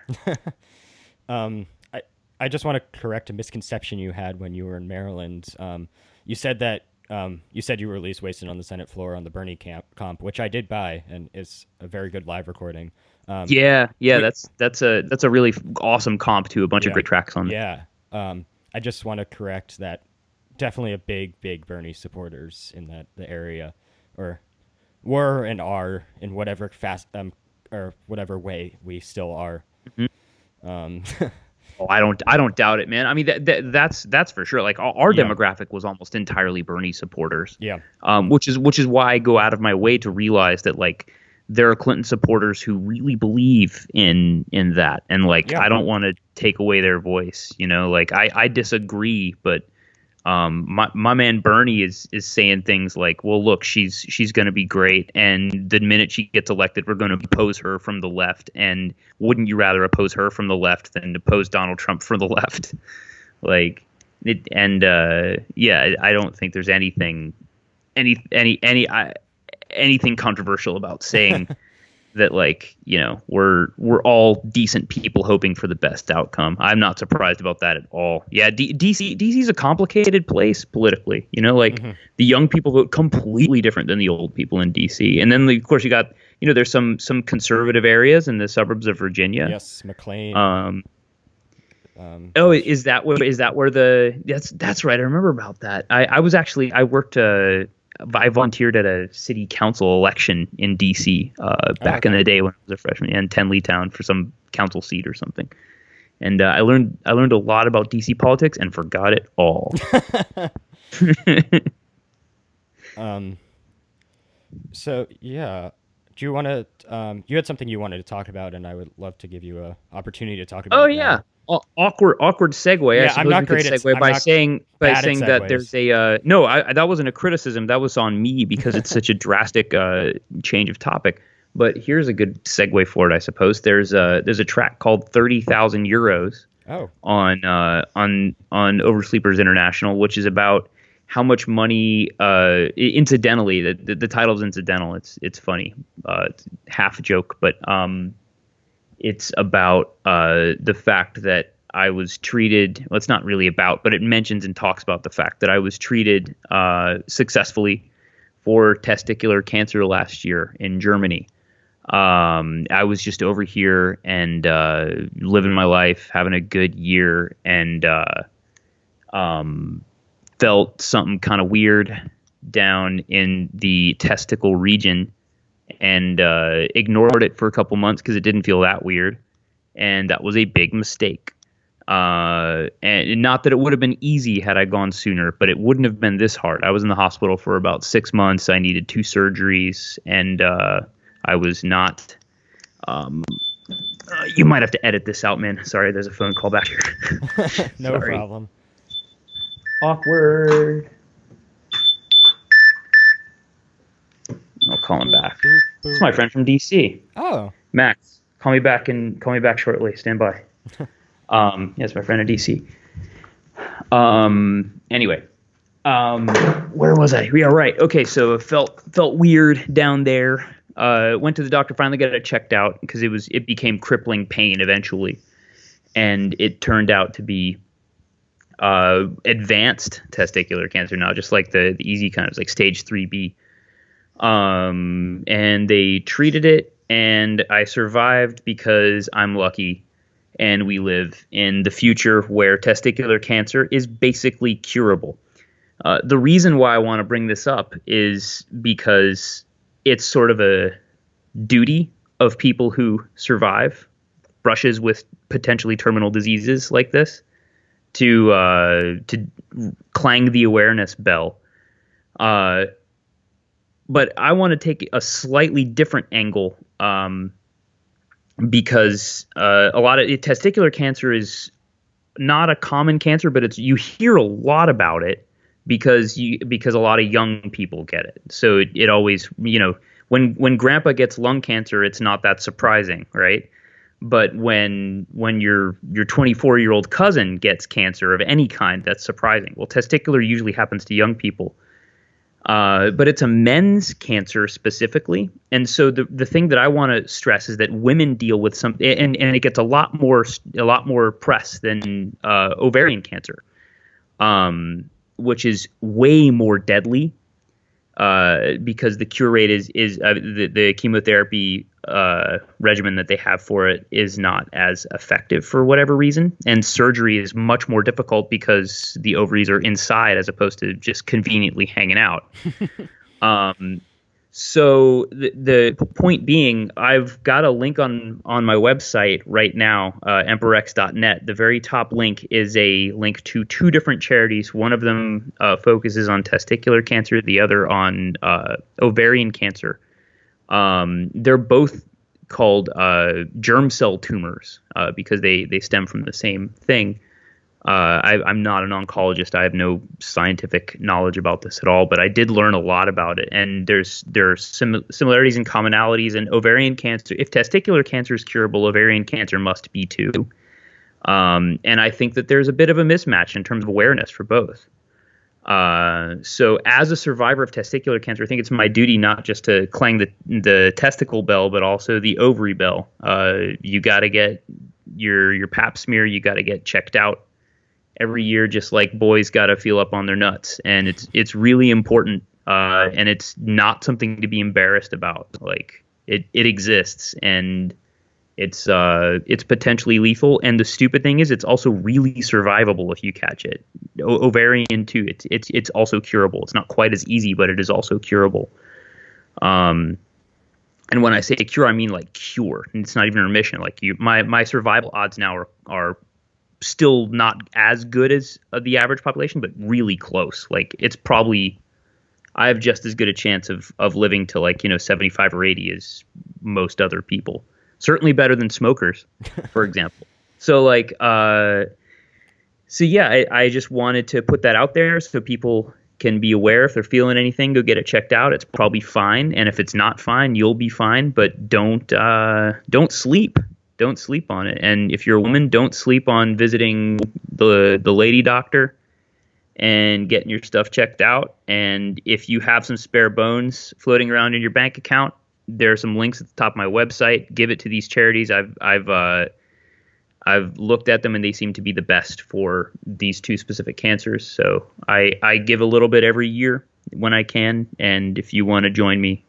Um, I I just want to correct a misconception you had when you were in Maryland. You said that you said you were at least wasted on the Senate floor on the Bernie comp, which I did buy, and it's a very good live recording. Um, Yeah, yeah, we that's a really awesome comp to a bunch of yeah great tracks on it. yeah. I just want to correct that. Definitely a big Bernie supporters in the area, or were and are in whatever fast or whatever way we still are. Mhm. Um, Oh, I don't doubt it, man. I mean, that's for sure. Like our yeah, demographic was almost entirely Bernie supporters, yeah, which is why I go out of my way to realize that like there are Clinton supporters who really believe in that, and like yeah. I don't want to take away their voice. Like I disagree, but my man Bernie is saying things like, well, look, she's going to be great, and the minute she gets elected, we're going to oppose her from the left. And wouldn't you rather oppose her from the left than oppose Donald Trump from the left? Like it, and yeah, I don't think there's anything controversial about saying that like we're all decent people hoping for the best outcome. I'm not surprised about that at all. Yeah, DC's a complicated place politically. Like hmm the young people vote completely different than the old people in DC, and then of course you got there's some conservative areas in the suburbs of Virginia. Yes, McLean. Um, oh, Which is that where the that's right. I remember about that. I was actually I worked. I volunteered at a city council election in DC oh, back in okay. the day when I was a freshman in Tenleytown for some council seat or something. And I learned a lot about DC politics and forgot it all. um. So yeah, do you want to? You had something you wanted to talk about, and I would love to give you a opportunity to talk about Oh it yeah. now. Awkward segue. I Yeah, I'm suppose not we could great at. segue I'm not by bad at saying that there's segues. a no. That wasn't a criticism. That was on me because it's such a drastic change of topic. But here's a good segue for it, I suppose. There's a track called 30,000 Euros Oh, on Oversleepers International, which is about how much money. Incidentally, the title's incidental. It's funny. It's half a joke, but it's about the fact that I was treated. Well, it's not really about, but it mentions and talks about the fact that I was treated successfully for testicular cancer last year in Germany. I was just over here and living my life, having a good year, and felt something kind of weird down in the testicle region and ignored it for a couple months because it didn't feel that weird, and that was a big mistake. And not that it would have been easy had I gone sooner, but it wouldn't have been this hard. I was in the hospital for about 6 months. I needed 2 surgeries, and I was not. You might have to edit this out, man. Sorry, there's a phone call back here. No Sorry. problem. Awkward. I'll call him back. It's my friend from DC. Oh. Max, call me back shortly. Stand by. Yes, my friend in DC. Anyway, where was I? Yeah, right. Okay, so it felt weird down there. Went to the doctor, finally got it checked out because it became crippling pain eventually, and it turned out to be advanced testicular cancer now, just like the easy kind. It was like stage 3B. And they treated it, and I survived because I'm lucky, and we live in the future where testicular cancer is basically curable. The reason why I want to bring this up is because it's sort of a duty of people who survive brushes with potentially terminal diseases like this to clang the awareness bell. But I want to take a slightly different angle because a lot of testicular cancer is not a common cancer, but you hear a lot about it because a lot of young people get it. So it always, when grandpa gets lung cancer, it's not that surprising, right? But when your 24-year-old cousin gets cancer of any kind, that's surprising. Well, testicular usually happens to young people. But it's a men's cancer specifically. And so the thing that I want to stress is that women deal with and it gets a lot more press than ovarian cancer, which is way more deadly because the cure rate is the chemotherapy regimen that they have for it is not as effective for whatever reason. And surgery is much more difficult because the ovaries are inside as opposed to just conveniently hanging out. So the point being, I've got a link on my website right now, emperorx.net. The very top link is a link to 2 different charities. One of them focuses on testicular cancer, the other on ovarian cancer. They're both called germ cell tumors because they stem from the same thing. I'm not an oncologist. I have no scientific knowledge about this at all, but I did learn a lot about it. And there are similarities and commonalities. And ovarian cancer, if testicular cancer is curable, ovarian cancer must be too. And I think that there's a bit of a mismatch in terms of awareness for both. So as a survivor of testicular cancer, I think it's my duty not just to clang the testicle bell, but also the ovary bell. You got to get your pap smear. You got to get checked out every year, just like boys got to feel up on their nuts. And it's really important. And it's not something to be embarrassed about. Like it exists, and it's potentially lethal. And the stupid thing is, it's also really survivable if you catch it. Ovarian too. It's also curable. It's not quite as easy, but it is also curable. And when I say cure, I mean like cure. And it's not even remission. Like my survival odds now are still not as good as the average population, but really close. Like it's probably, I have just as good a chance of living to 75 or 80 as most other people. Certainly better than smokers, for example. So I just wanted to put that out there so people can be aware. If they're feeling anything, go get it checked out. It's probably fine. And if it's not fine, you'll be fine, but don't sleep. Don't sleep on it. And if you're a woman, don't sleep on visiting the lady doctor and getting your stuff checked out. And if you have some spare bones floating around in your bank account, there are some links at the top of my website. Give it to these charities. I've looked at them, and they seem to be the best for these 2 specific cancers. So I give a little bit every year when I can. And if you want to join me,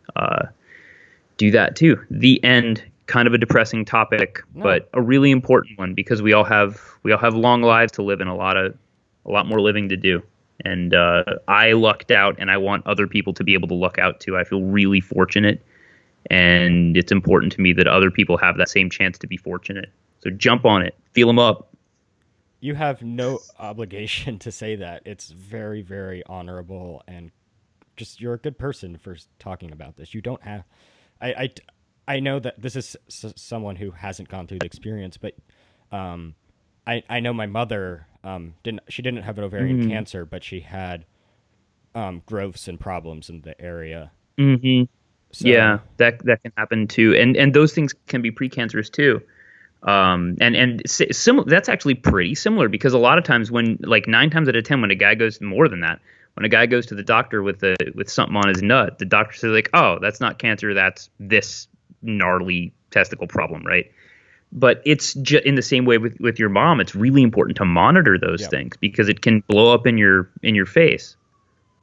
do that too. The end. Kind of a depressing topic, but a really important one because we all have long lives to live and a lot more living to do. And I lucked out, and I want other people to be able to luck out too. I feel really fortunate, And it's important to me that other people have that same chance to be fortunate. So jump on it, feel them up. You have no obligation to say that. It's very, very honorable, and just you're a good person for talking about this. You don't have. I, I, I know that this is someone who hasn't gone through the experience, but um, I know my mother didn't have an ovarian Mm-hmm. cancer, but she had growths and problems in the area. Mm-hmm. So Yeah, that can happen too, and those things can be precancerous too. That's actually pretty similar because a lot of times when like 9 times out of 10 when a guy goes more than that, when a guy goes to the doctor with something on his nut, the doctor says like, oh, that's not cancer, that's this gnarly testicle problem, right? But it's in the same way with your mom. It's really important to monitor those yeah, things because it can blow up in your face.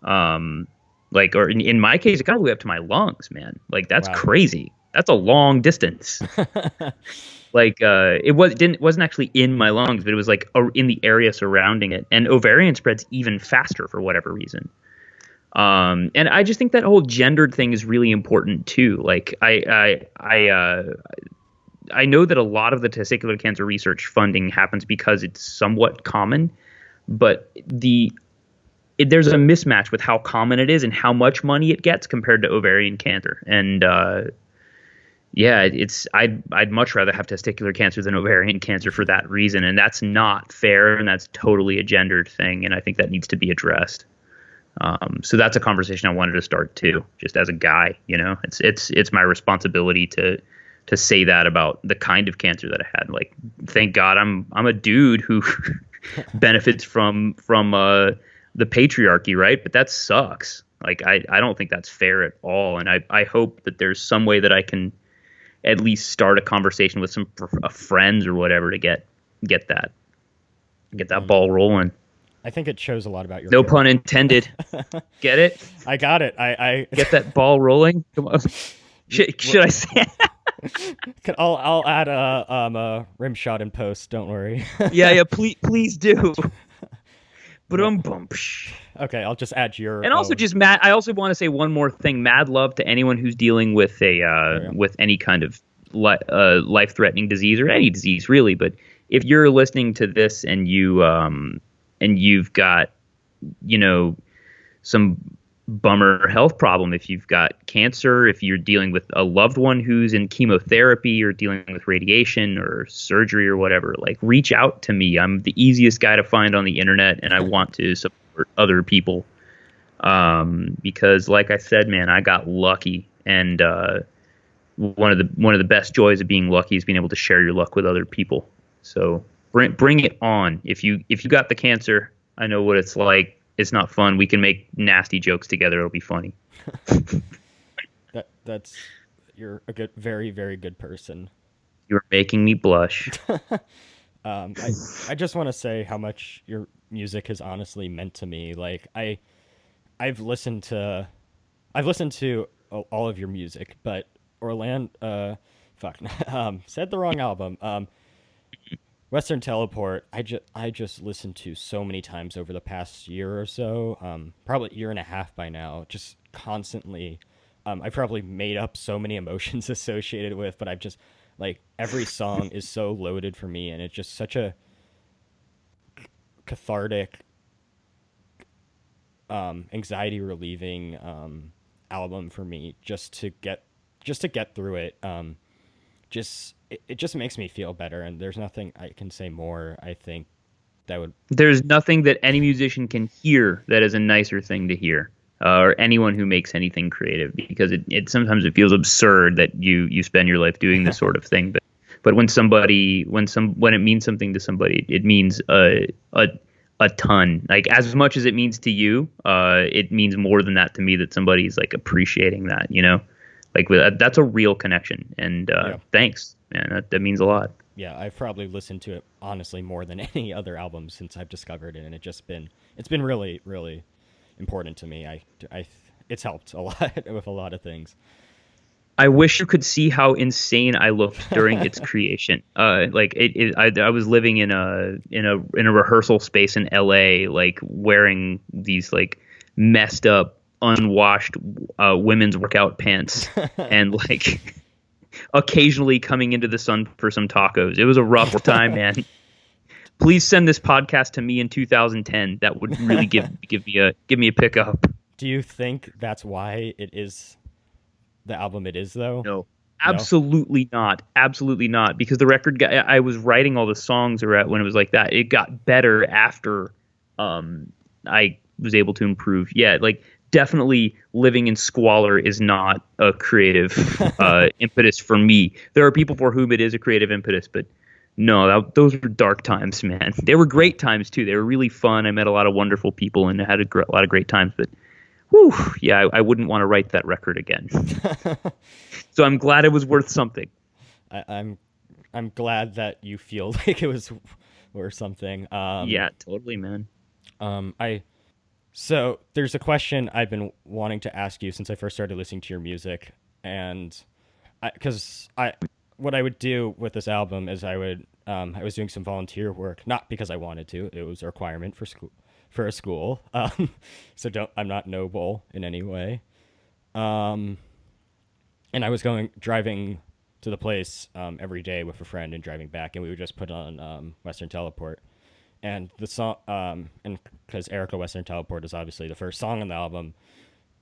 Um, like, or in my case, it got all the way up to my lungs, man. Like, that's wow. crazy. That's a long distance. Like, wasn't actually in my lungs, but it was like in the area surrounding it. And ovarian spreads even faster for whatever reason. And I just think that whole gendered thing is really important too. Like, I know that a lot of the testicular cancer research funding happens because it's somewhat common, but there's a mismatch with how common it is and how much money it gets compared to ovarian cancer. And yeah, I'd much rather have testicular cancer than ovarian cancer for that reason, and that's not fair, and that's totally a gendered thing, and I think that needs to be addressed. So that's a conversation I wanted to start too, just as a guy. It's my responsibility to say that about the kind of cancer that I had. Like, thank God I'm a dude who benefits from the patriarchy, right? But that sucks. Like, I don't think that's fair at all. And I hope that there's some way that I can at least start a conversation with some friends or whatever to get that Mm. ball rolling. I think it shows a lot about your No character. pun intended. Get it? I got it. I Get that ball rolling. Come on. Should I say? I'll add a rim shot in post. Don't worry. Yeah. Please do. But bump. Okay, I'll just add your And also, own. just Matt. I also want to say one more thing. Mad love to anyone who's dealing with Oh, yeah. with any kind of life-threatening disease or any disease really. But if you're listening to this and you've got some bummer health problem, if you've got cancer, if you're dealing with a loved one who's in chemotherapy or dealing with radiation or surgery or whatever, like, reach out to me. I'm the easiest guy to find on the internet, and I want to support other people. Because like I said, man, I got lucky, and one of the best joys of being lucky is being able to share your luck with other people. So bring it on. If you got the cancer, I know what it's like. It's not fun. We can make nasty jokes together. It'll be funny. That's you're a good, very, very good person. You're making me blush. I just want to say how much your music has honestly meant to me. Like I've listened to I've listened to all of your music, but Orlando, fuck, said the wrong album. Western Teleport, I just listened to so many times over the past year or so, probably year and a half by now, just constantly. I probably made up so many emotions associated with, but I've just like every song is so loaded for me, and it's just such a cathartic, anxiety relieving album for me, just to get through it. It just makes me feel better, and there's nothing I can say more. I think that would. There's nothing that any musician can hear that is a nicer thing to hear, or anyone who makes anything creative, because it sometimes it feels absurd that you spend your life doing this sort of thing, but when it means something to somebody, it means a ton. Like, as much as it means to you, it means more than that to me, that somebody's like appreciating that, like, that's a real connection. And Yeah. thanks, man. That means a lot. Yeah, I've probably listened to it honestly more than any other album since I've discovered it, and it's been really, really important to me. It's helped a lot with a lot of things. I wish you could see how insane I looked during its creation. I was living in a rehearsal space in LA, like wearing these like messed up unwashed women's workout pants and like occasionally coming into the sun for some tacos. It was a rough time, man. Please send this podcast to me in 2010. That would really give me a pickup. Do you think that's why it is the album it is, though? No, No? absolutely not. Absolutely not. Because the record got, I was writing all the songs around when it was like that. It got better after I was able to improve. Yeah, like definitely living in squalor is not a creative impetus for me. There are people for whom it is a creative impetus, but no, those were dark times, man. They were great times too. They were really fun. I met a lot of wonderful people and had a lot of great times. But, whew, yeah, I wouldn't want to write that record again. So I'm glad it was worth something. I'm glad that you feel like it was or something. Yeah, totally, man. I So there's a question I've been wanting to ask you since I first started listening to your music, and because I what I would do with this album is I was doing some volunteer work, not because I wanted to, it was a requirement for a school. So don't I'm not noble in any way. Um, and I was driving to the place every day with a friend and driving back, and we would just put on Western Teleport. And the song, and because Erica Western Teleport is obviously the first song on the album,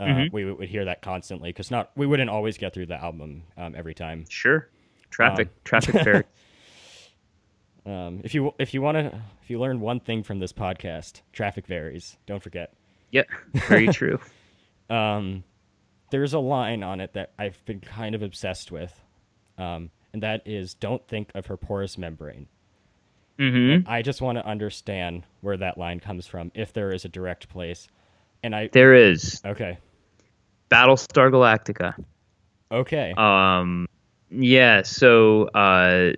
Hmm. we would hear that constantly because not we wouldn't always get through the album every time. Sure. Um, Traffic fair. if you learn one thing from this podcast, traffic varies. Don't forget. Yeah, very true. Um, there's a line on it that I've been kind of obsessed with, and that is "Don't think of her porous membrane." And Hmm. I just want to understand where that line comes from, if there is a direct place. And I There is Okay, Battlestar Galactica. okay, Yeah, so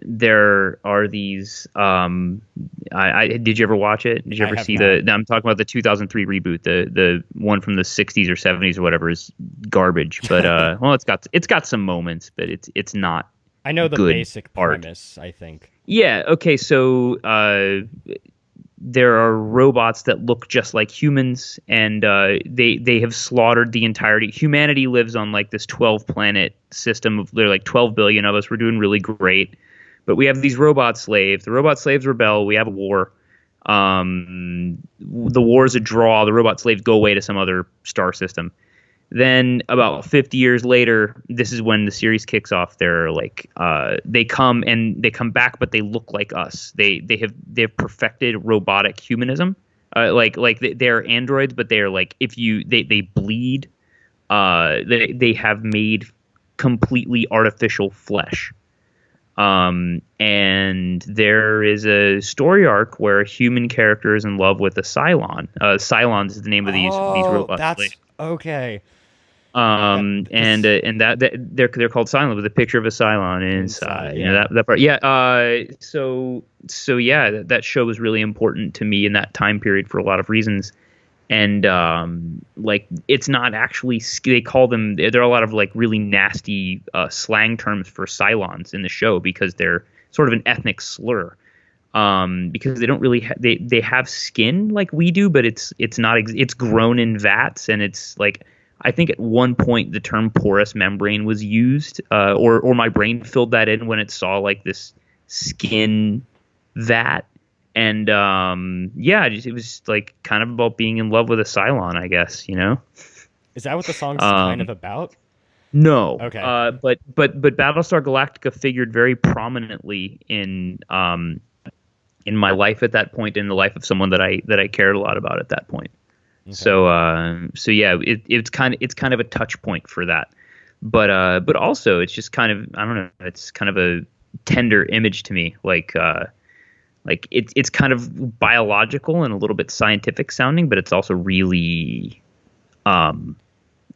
there are these. Did you ever watch it? Did you I ever have see not. I'm talking about the 2003 reboot. The one from the 60s or 70s or whatever is garbage. But well, it's got some moments, but it's not I know the good basic art. premise, I think. Yeah. Okay. So there are robots that look just like humans, and they have slaughtered the entirety. Humanity lives on like this 12 planet system of there are like 12 billion of us. We're doing really great, but we have these robot slaves. The robot slaves rebel. We have a war. The war is a draw. The robot slaves go away to some other star system. Then about 50 years later, this is when the series kicks off. They're like they come back, but they look like us. They've perfected robotic humanism. They're androids, but they're like if you they bleed. They have made completely artificial flesh. And there is a story arc where a human character is in love with a Cylon. Cylons is the name of these Oh, robots. that's okay. That And that they're called Cylon with a picture of a Cylon inside, inside. You know yeah. that part. Yeah. So yeah, that show was really important to me in that time period for a lot of reasons. And like it's not actually they call them there are a lot of like really nasty slang terms for Cylons in the show because they're sort of an ethnic slur. Because they don't really they have skin like we do, but it's not it's grown in vats, and it's like I think at one point the term porous membrane was used, or my brain filled that in when it saw like this skin vat, and yeah, it was like kind of about being in love with a Cylon, I guess, you know. Is that what the song's kind Um, of about? no, Okay. but Battlestar Galactica figured very prominently in my life at that point, in the life of someone that I cared a lot about at that point. Okay. So yeah, it's kind of a touch point for that, but also it's just kind of I don't know, it's kind of a tender image to me, like it's kind of biological and a little bit scientific sounding, but it's also really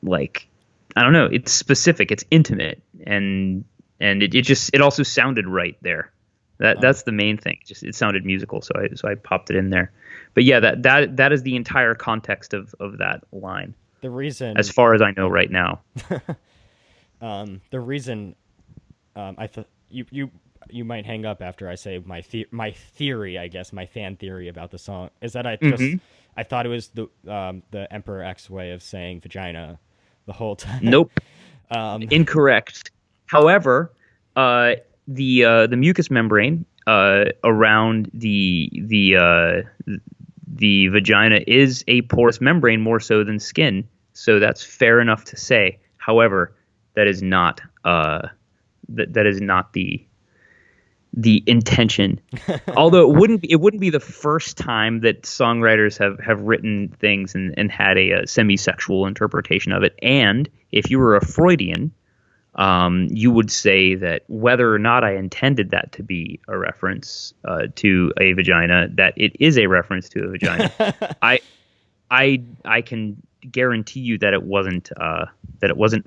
like I don't know, it's specific, it's intimate, and it also sounded right there. Um, That's the main thing. Just it sounded musical, so I popped it in there. But yeah, that is the entire context of that line, the as reason, far as I know right now. the reason, I thought you might hang up after I say my theory, I guess, my fan theory about the song is that Hmm. I thought it was the Emperor X way of saying vagina the whole time. Nope. um, Incorrect. However, uh, the mucous membrane around the vagina is a porous membrane more so than skin, so that's fair enough to say. However, that is not that is not the intention. Although it wouldn't be the first time that songwriters have written things and had a semi-sexual interpretation of it. And if you were a Freudian, you would say that whether or not I intended that to be a reference to a vagina, that it is a reference to a vagina. I I can guarantee you that it wasn't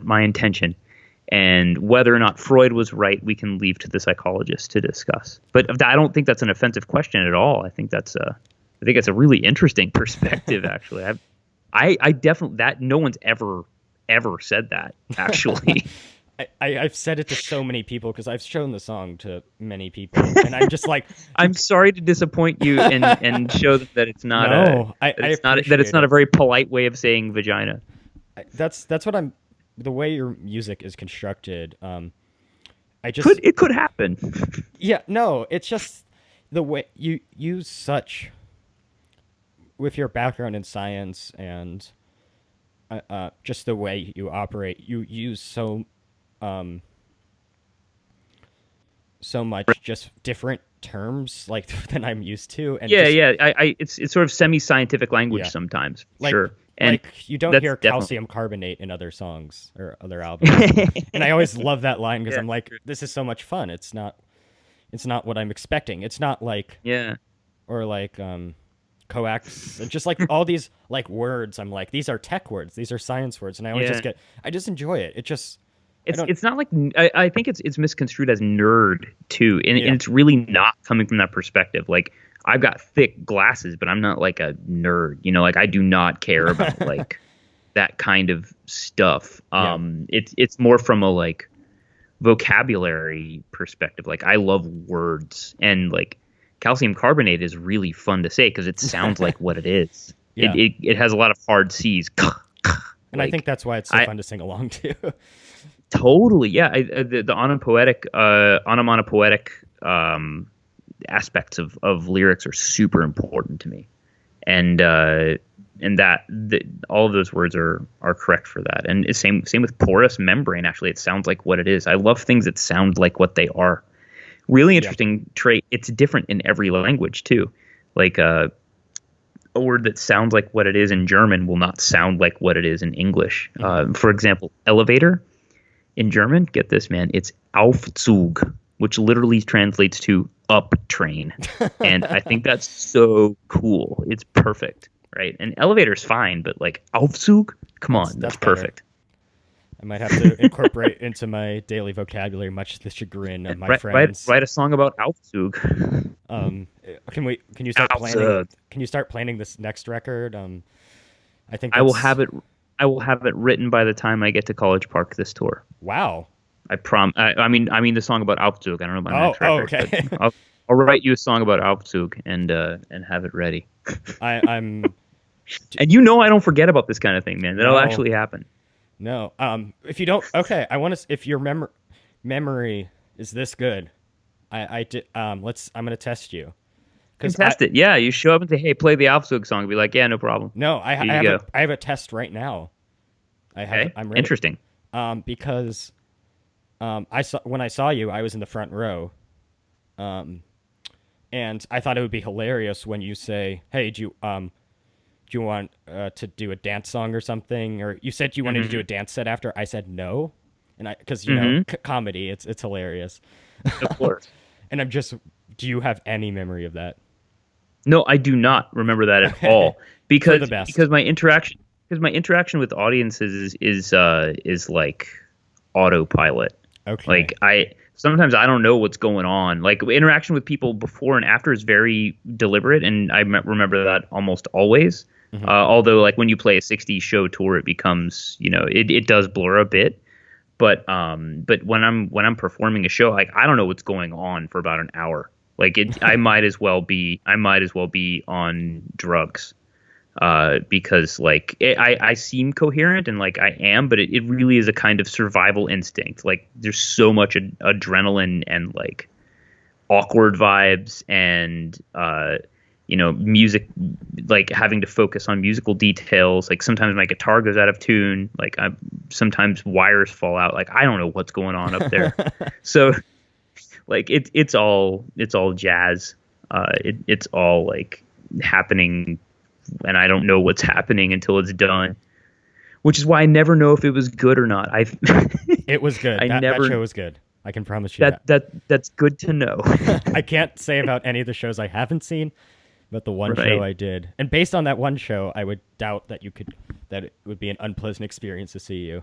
my intention. And whether or not Freud was right, we can leave to the psychologist to discuss. But I don't think that's an offensive question at all. I think it's a really interesting perspective. Actually, I definitely that no one's ever said that actually. I've said it to so many people because I've shown the song to many people, and I'm just like, I'm sorry to disappoint you and show them that it's not no, that it's not a it. very polite way of saying vagina. That's what I'm. The way your music is constructed, I just It could happen. yeah, no, it's just the way you use such with your background in science and just the way you operate. You use um, so much just different terms like than I'm used to, and Yeah, just yeah. It's sort of semi-scientific language yeah, sometimes, for like sure. And you don't that's hear definitely calcium carbonate in other songs or other albums, and I always love that line because yeah, I'm like, this is so much fun. It's not what I'm expecting. It's not like yeah. or like coax and just like all these like words. I'm like, these are tech words, these are science words, and Yeah. I just enjoy it. It just I don't It's not like I think it's misconstrued as nerd too, yeah and it's really not coming from that perspective. Like I've got thick glasses, but I'm not like a nerd. You know, like I do not care about like that kind of stuff. yeah It's more from a like vocabulary perspective. Like I love words, and like calcium carbonate is really fun to say because it sounds like what it is. yeah. It has a lot of hard C's. And I think Like that's why it's so I fun to sing along to. totally yeah. The onomatopoetic aspects of lyrics are super important to me, and all of those words are correct for that. And it's same with porous membrane. Actually, it sounds like what it is. I love things that sound like what they are. Really yeah interesting trait. It's different in every language too. Like a word that sounds like what it is in German will not sound like what it is in English. hmm For example, elevator in German. Get this, man. It's Aufzug, which literally translates to up train, and I think that's so cool. It's perfect, right? And elevator's fine, but like Aufzug, come on, that's that's better. perfect. I might have to incorporate into my daily vocabulary, much to the chagrin of my friends. Write a song about Aufzug. Can you start planning? Aufzug. Can you start planning this next record? I think I will that's have it. I will have it written by the time I get to College Park this tour. wow. I mean the song about Aufzug. I don't know about Oh, next record, okay. but I'll write you a song about Aufzug and have it ready. I'm And you know I don't forget about this kind of thing, man. That'll no, actually happen. no. If you don't, okay. I want to. If your memory is this good, I did. Let's. I'm gonna test you because I Contest it. Yeah, you show up and say, "Hey, play the Aufzug song." Be like, "Yeah, no problem." no. Here you go. I have a test right now. I have. Okay, I'm ready. interesting. Because I saw when I saw you, I was in the front row. Um, and I thought it would be hilarious when you say, "Hey, do you want to do a dance song or something?" Or you said you wanted to do Hmm. a dance set after. I said no, and I because you know Hmm. comedy, it's hilarious. Of course. And I'm just, do you have any memory of that? No, I do not remember that at Okay, all for the best. because my interaction with audiences is like autopilot. Okay, Like I sometimes I don't know what's going on. Like interaction with people before and after is very deliberate, and remember that almost always. hmm Although like when you play a '60s show tour, it becomes it does blur a bit. but when I'm performing a show, like I don't know what's going on for about an hour. Like I might as well be on drugs. Because like I seem coherent and like I am, but it really is a kind of survival instinct. Like there's so much adrenaline and like awkward vibes and music, like having to focus on musical details. Like sometimes my guitar goes out of tune. Like sometimes wires fall out. Like I don't know what's going on up there. So like it's all jazz. It's all like happening, and I don't know what's happening until it's done. Which is why I never know if it was good or not. It was good. That show was good. I can promise you that's good to know. I can't say about any of the shows I haven't seen, but the one Right. show I did, and based on that one show, I would doubt that that it would be an unpleasant experience to see you.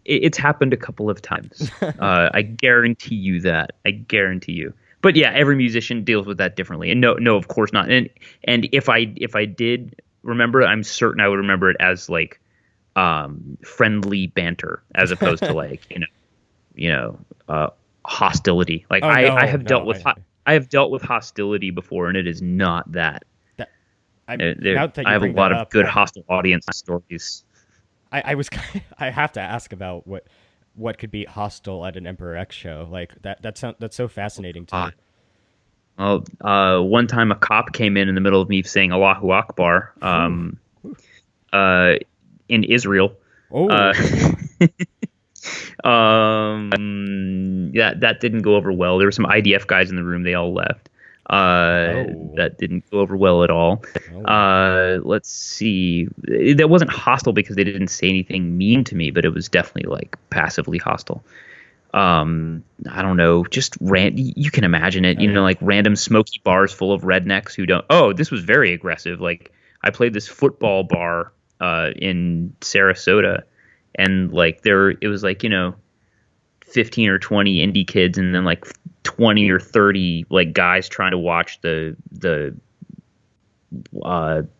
It's happened a couple of times. I guarantee you that. I guarantee you. But yeah, every musician deals with that differently. And no, of course not. And if I did remember it, I'm certain I would remember it as like friendly banter as opposed to like hostility. Like I have dealt with I have dealt with hostility before, and it is not that. Now that you I have a bring lot that of up, good hostile audience stories. I have to ask about what could be hostile at an Emperor X show. Like that's so fascinating to me. Well, one time a cop came in the middle of me saying Allahu Akbar in Israel. Oh, That didn't go over well. There were some IDF guys in the room. They all left. That didn't go over well at all. Let's see. That wasn't hostile because they didn't say anything mean to me, but it was definitely like passively hostile. I don't know, just you can imagine it, like random smoky bars full of rednecks who don't. Oh, this was very aggressive. Like I played this football bar in Sarasota, and like it was like 15 or 20 indie kids, and then like 20 or 30 like guys trying to watch the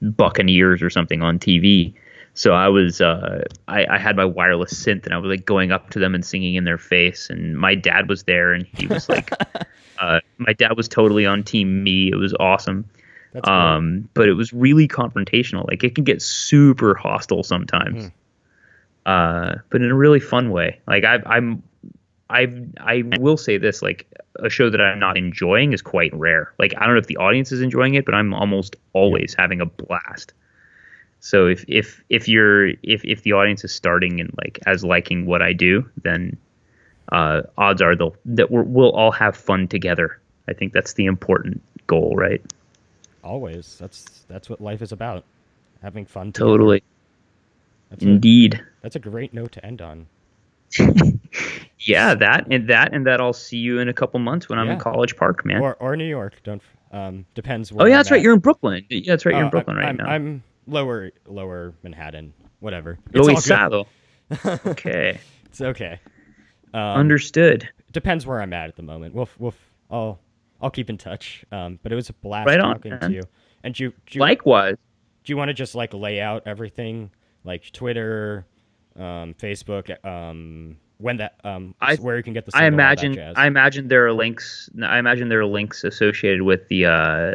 Buccaneers or something on TV. So I was I had my wireless synth, and I was like going up to them and singing in their face. And my dad was there, and he was like, my dad was totally on team me. It was awesome. That's great. But it was really confrontational. Like it can get super hostile sometimes, but in a really fun way. Like I will say this, like a show that I'm not enjoying is quite rare. Like I don't know if the audience is enjoying it, but I'm almost always having a blast. So if the audience is starting and like as liking what I do, then odds are that we'll all have fun together. I think that's the important goal, right? Always. That's what life is about. Having fun together. Totally. Indeed. That's a great note to end on. Yeah, that I'll see you in a couple months when I'm in College Park, man. Or New York. Don't depends where. Oh yeah, that's I'm right. at. You're in Brooklyn. Yeah, that's right. You're in Brooklyn now. I'm lower Manhattan. Whatever. Lower It's all good. Sado. Okay. It's okay. Understood. Depends where I'm at the moment. I'll keep in touch. But it was a blast Right on, talking man. to you. And Likewise. do you want to just like lay out everything, like Twitter, Facebook, where you can get the single, all that jazz? I imagine there are links. I imagine there are links associated with the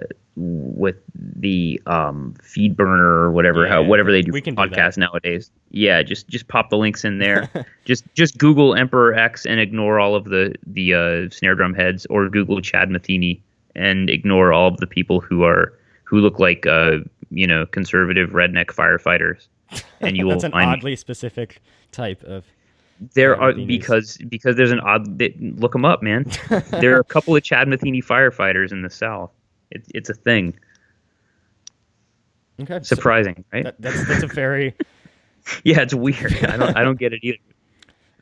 feed burner or whatever. Whatever they do we for can do podcasts nowadays. Yeah, just pop the links in there. just Google Emperor X and ignore all of the snare drum heads, or Google Chad Matheny and ignore all of the people who look like conservative redneck firefighters. And you will That's an find oddly specific type of. there Chad are Matheny's. because there's an odd. Look them up, man. There are a couple of Chad Matheny firefighters in the South. It's a thing. Okay. Surprising, right? That's a very. Yeah, it's weird. I don't get it either.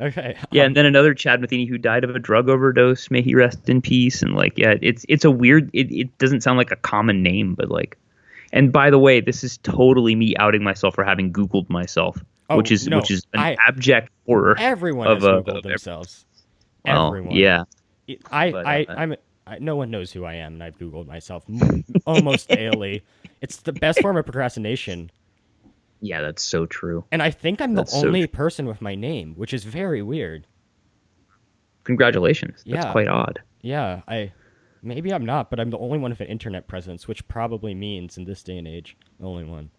Okay. Yeah, and then another Chad Matheny who died of a drug overdose. May he rest in peace. And like, yeah, it's a weird. It doesn't sound like a common name, but like. And by the way, this is totally me outing myself for having Googled myself, which is an abject horror. Everyone has Googled themselves. Well, Everyone. yeah. No one knows who I am, and I've Googled myself almost daily. It's the best form of procrastination. Yeah, that's so true. And I think I'm the That's so only true. person with my name, which is very weird. Congratulations. That's Yeah, quite odd. yeah. Maybe I'm not, but I'm the only one with an internet presence, which probably means in this day and age, the only one.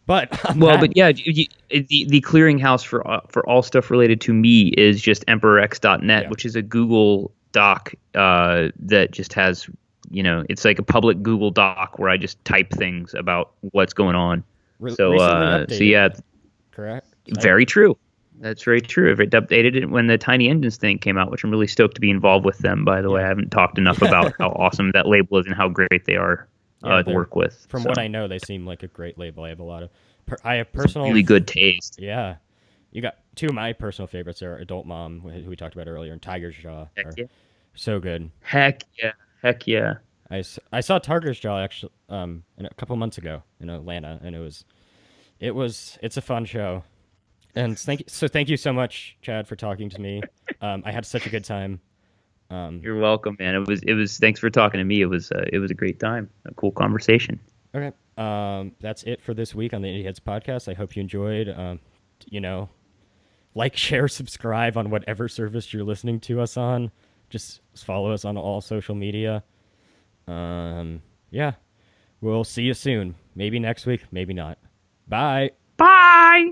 But on Well, that, but yeah, the clearinghouse for all stuff related to me is just emperorx.net, yeah, which is a Google Doc that just has, it's like a public Google Doc where I just type things about what's going on. So recently so updated, yeah, correct? very true. That's very true. It updated it when the Tiny Engines thing came out, which I'm really stoked to be involved with them. By the way, Yeah, I haven't talked enough yeah, about how awesome that label is and how great they are yeah. to They're work with. from So what I know, they seem like a great label. I have a lot of, I have it's personal, really good taste. yeah. You got two of my personal favorites are Adult Mom, who we talked about earlier, and Tiger's Jaw Heck are yeah. so good. Heck yeah. Heck yeah. I saw Tiger's Jaw actually a couple months ago in Atlanta, and it's a fun show. And thank you so much, Chad, for talking to me. I had such a good time. Um, You're welcome, man. Thanks for talking to me. It was a great time. A cool conversation. okay, that's it for this week on the Indieheads podcast. I hope you enjoyed. You know, like, share, subscribe on whatever service you're listening to us on. Just follow us on all social media. Yeah, we'll see you soon. Maybe next week, maybe not. Bye. Bye.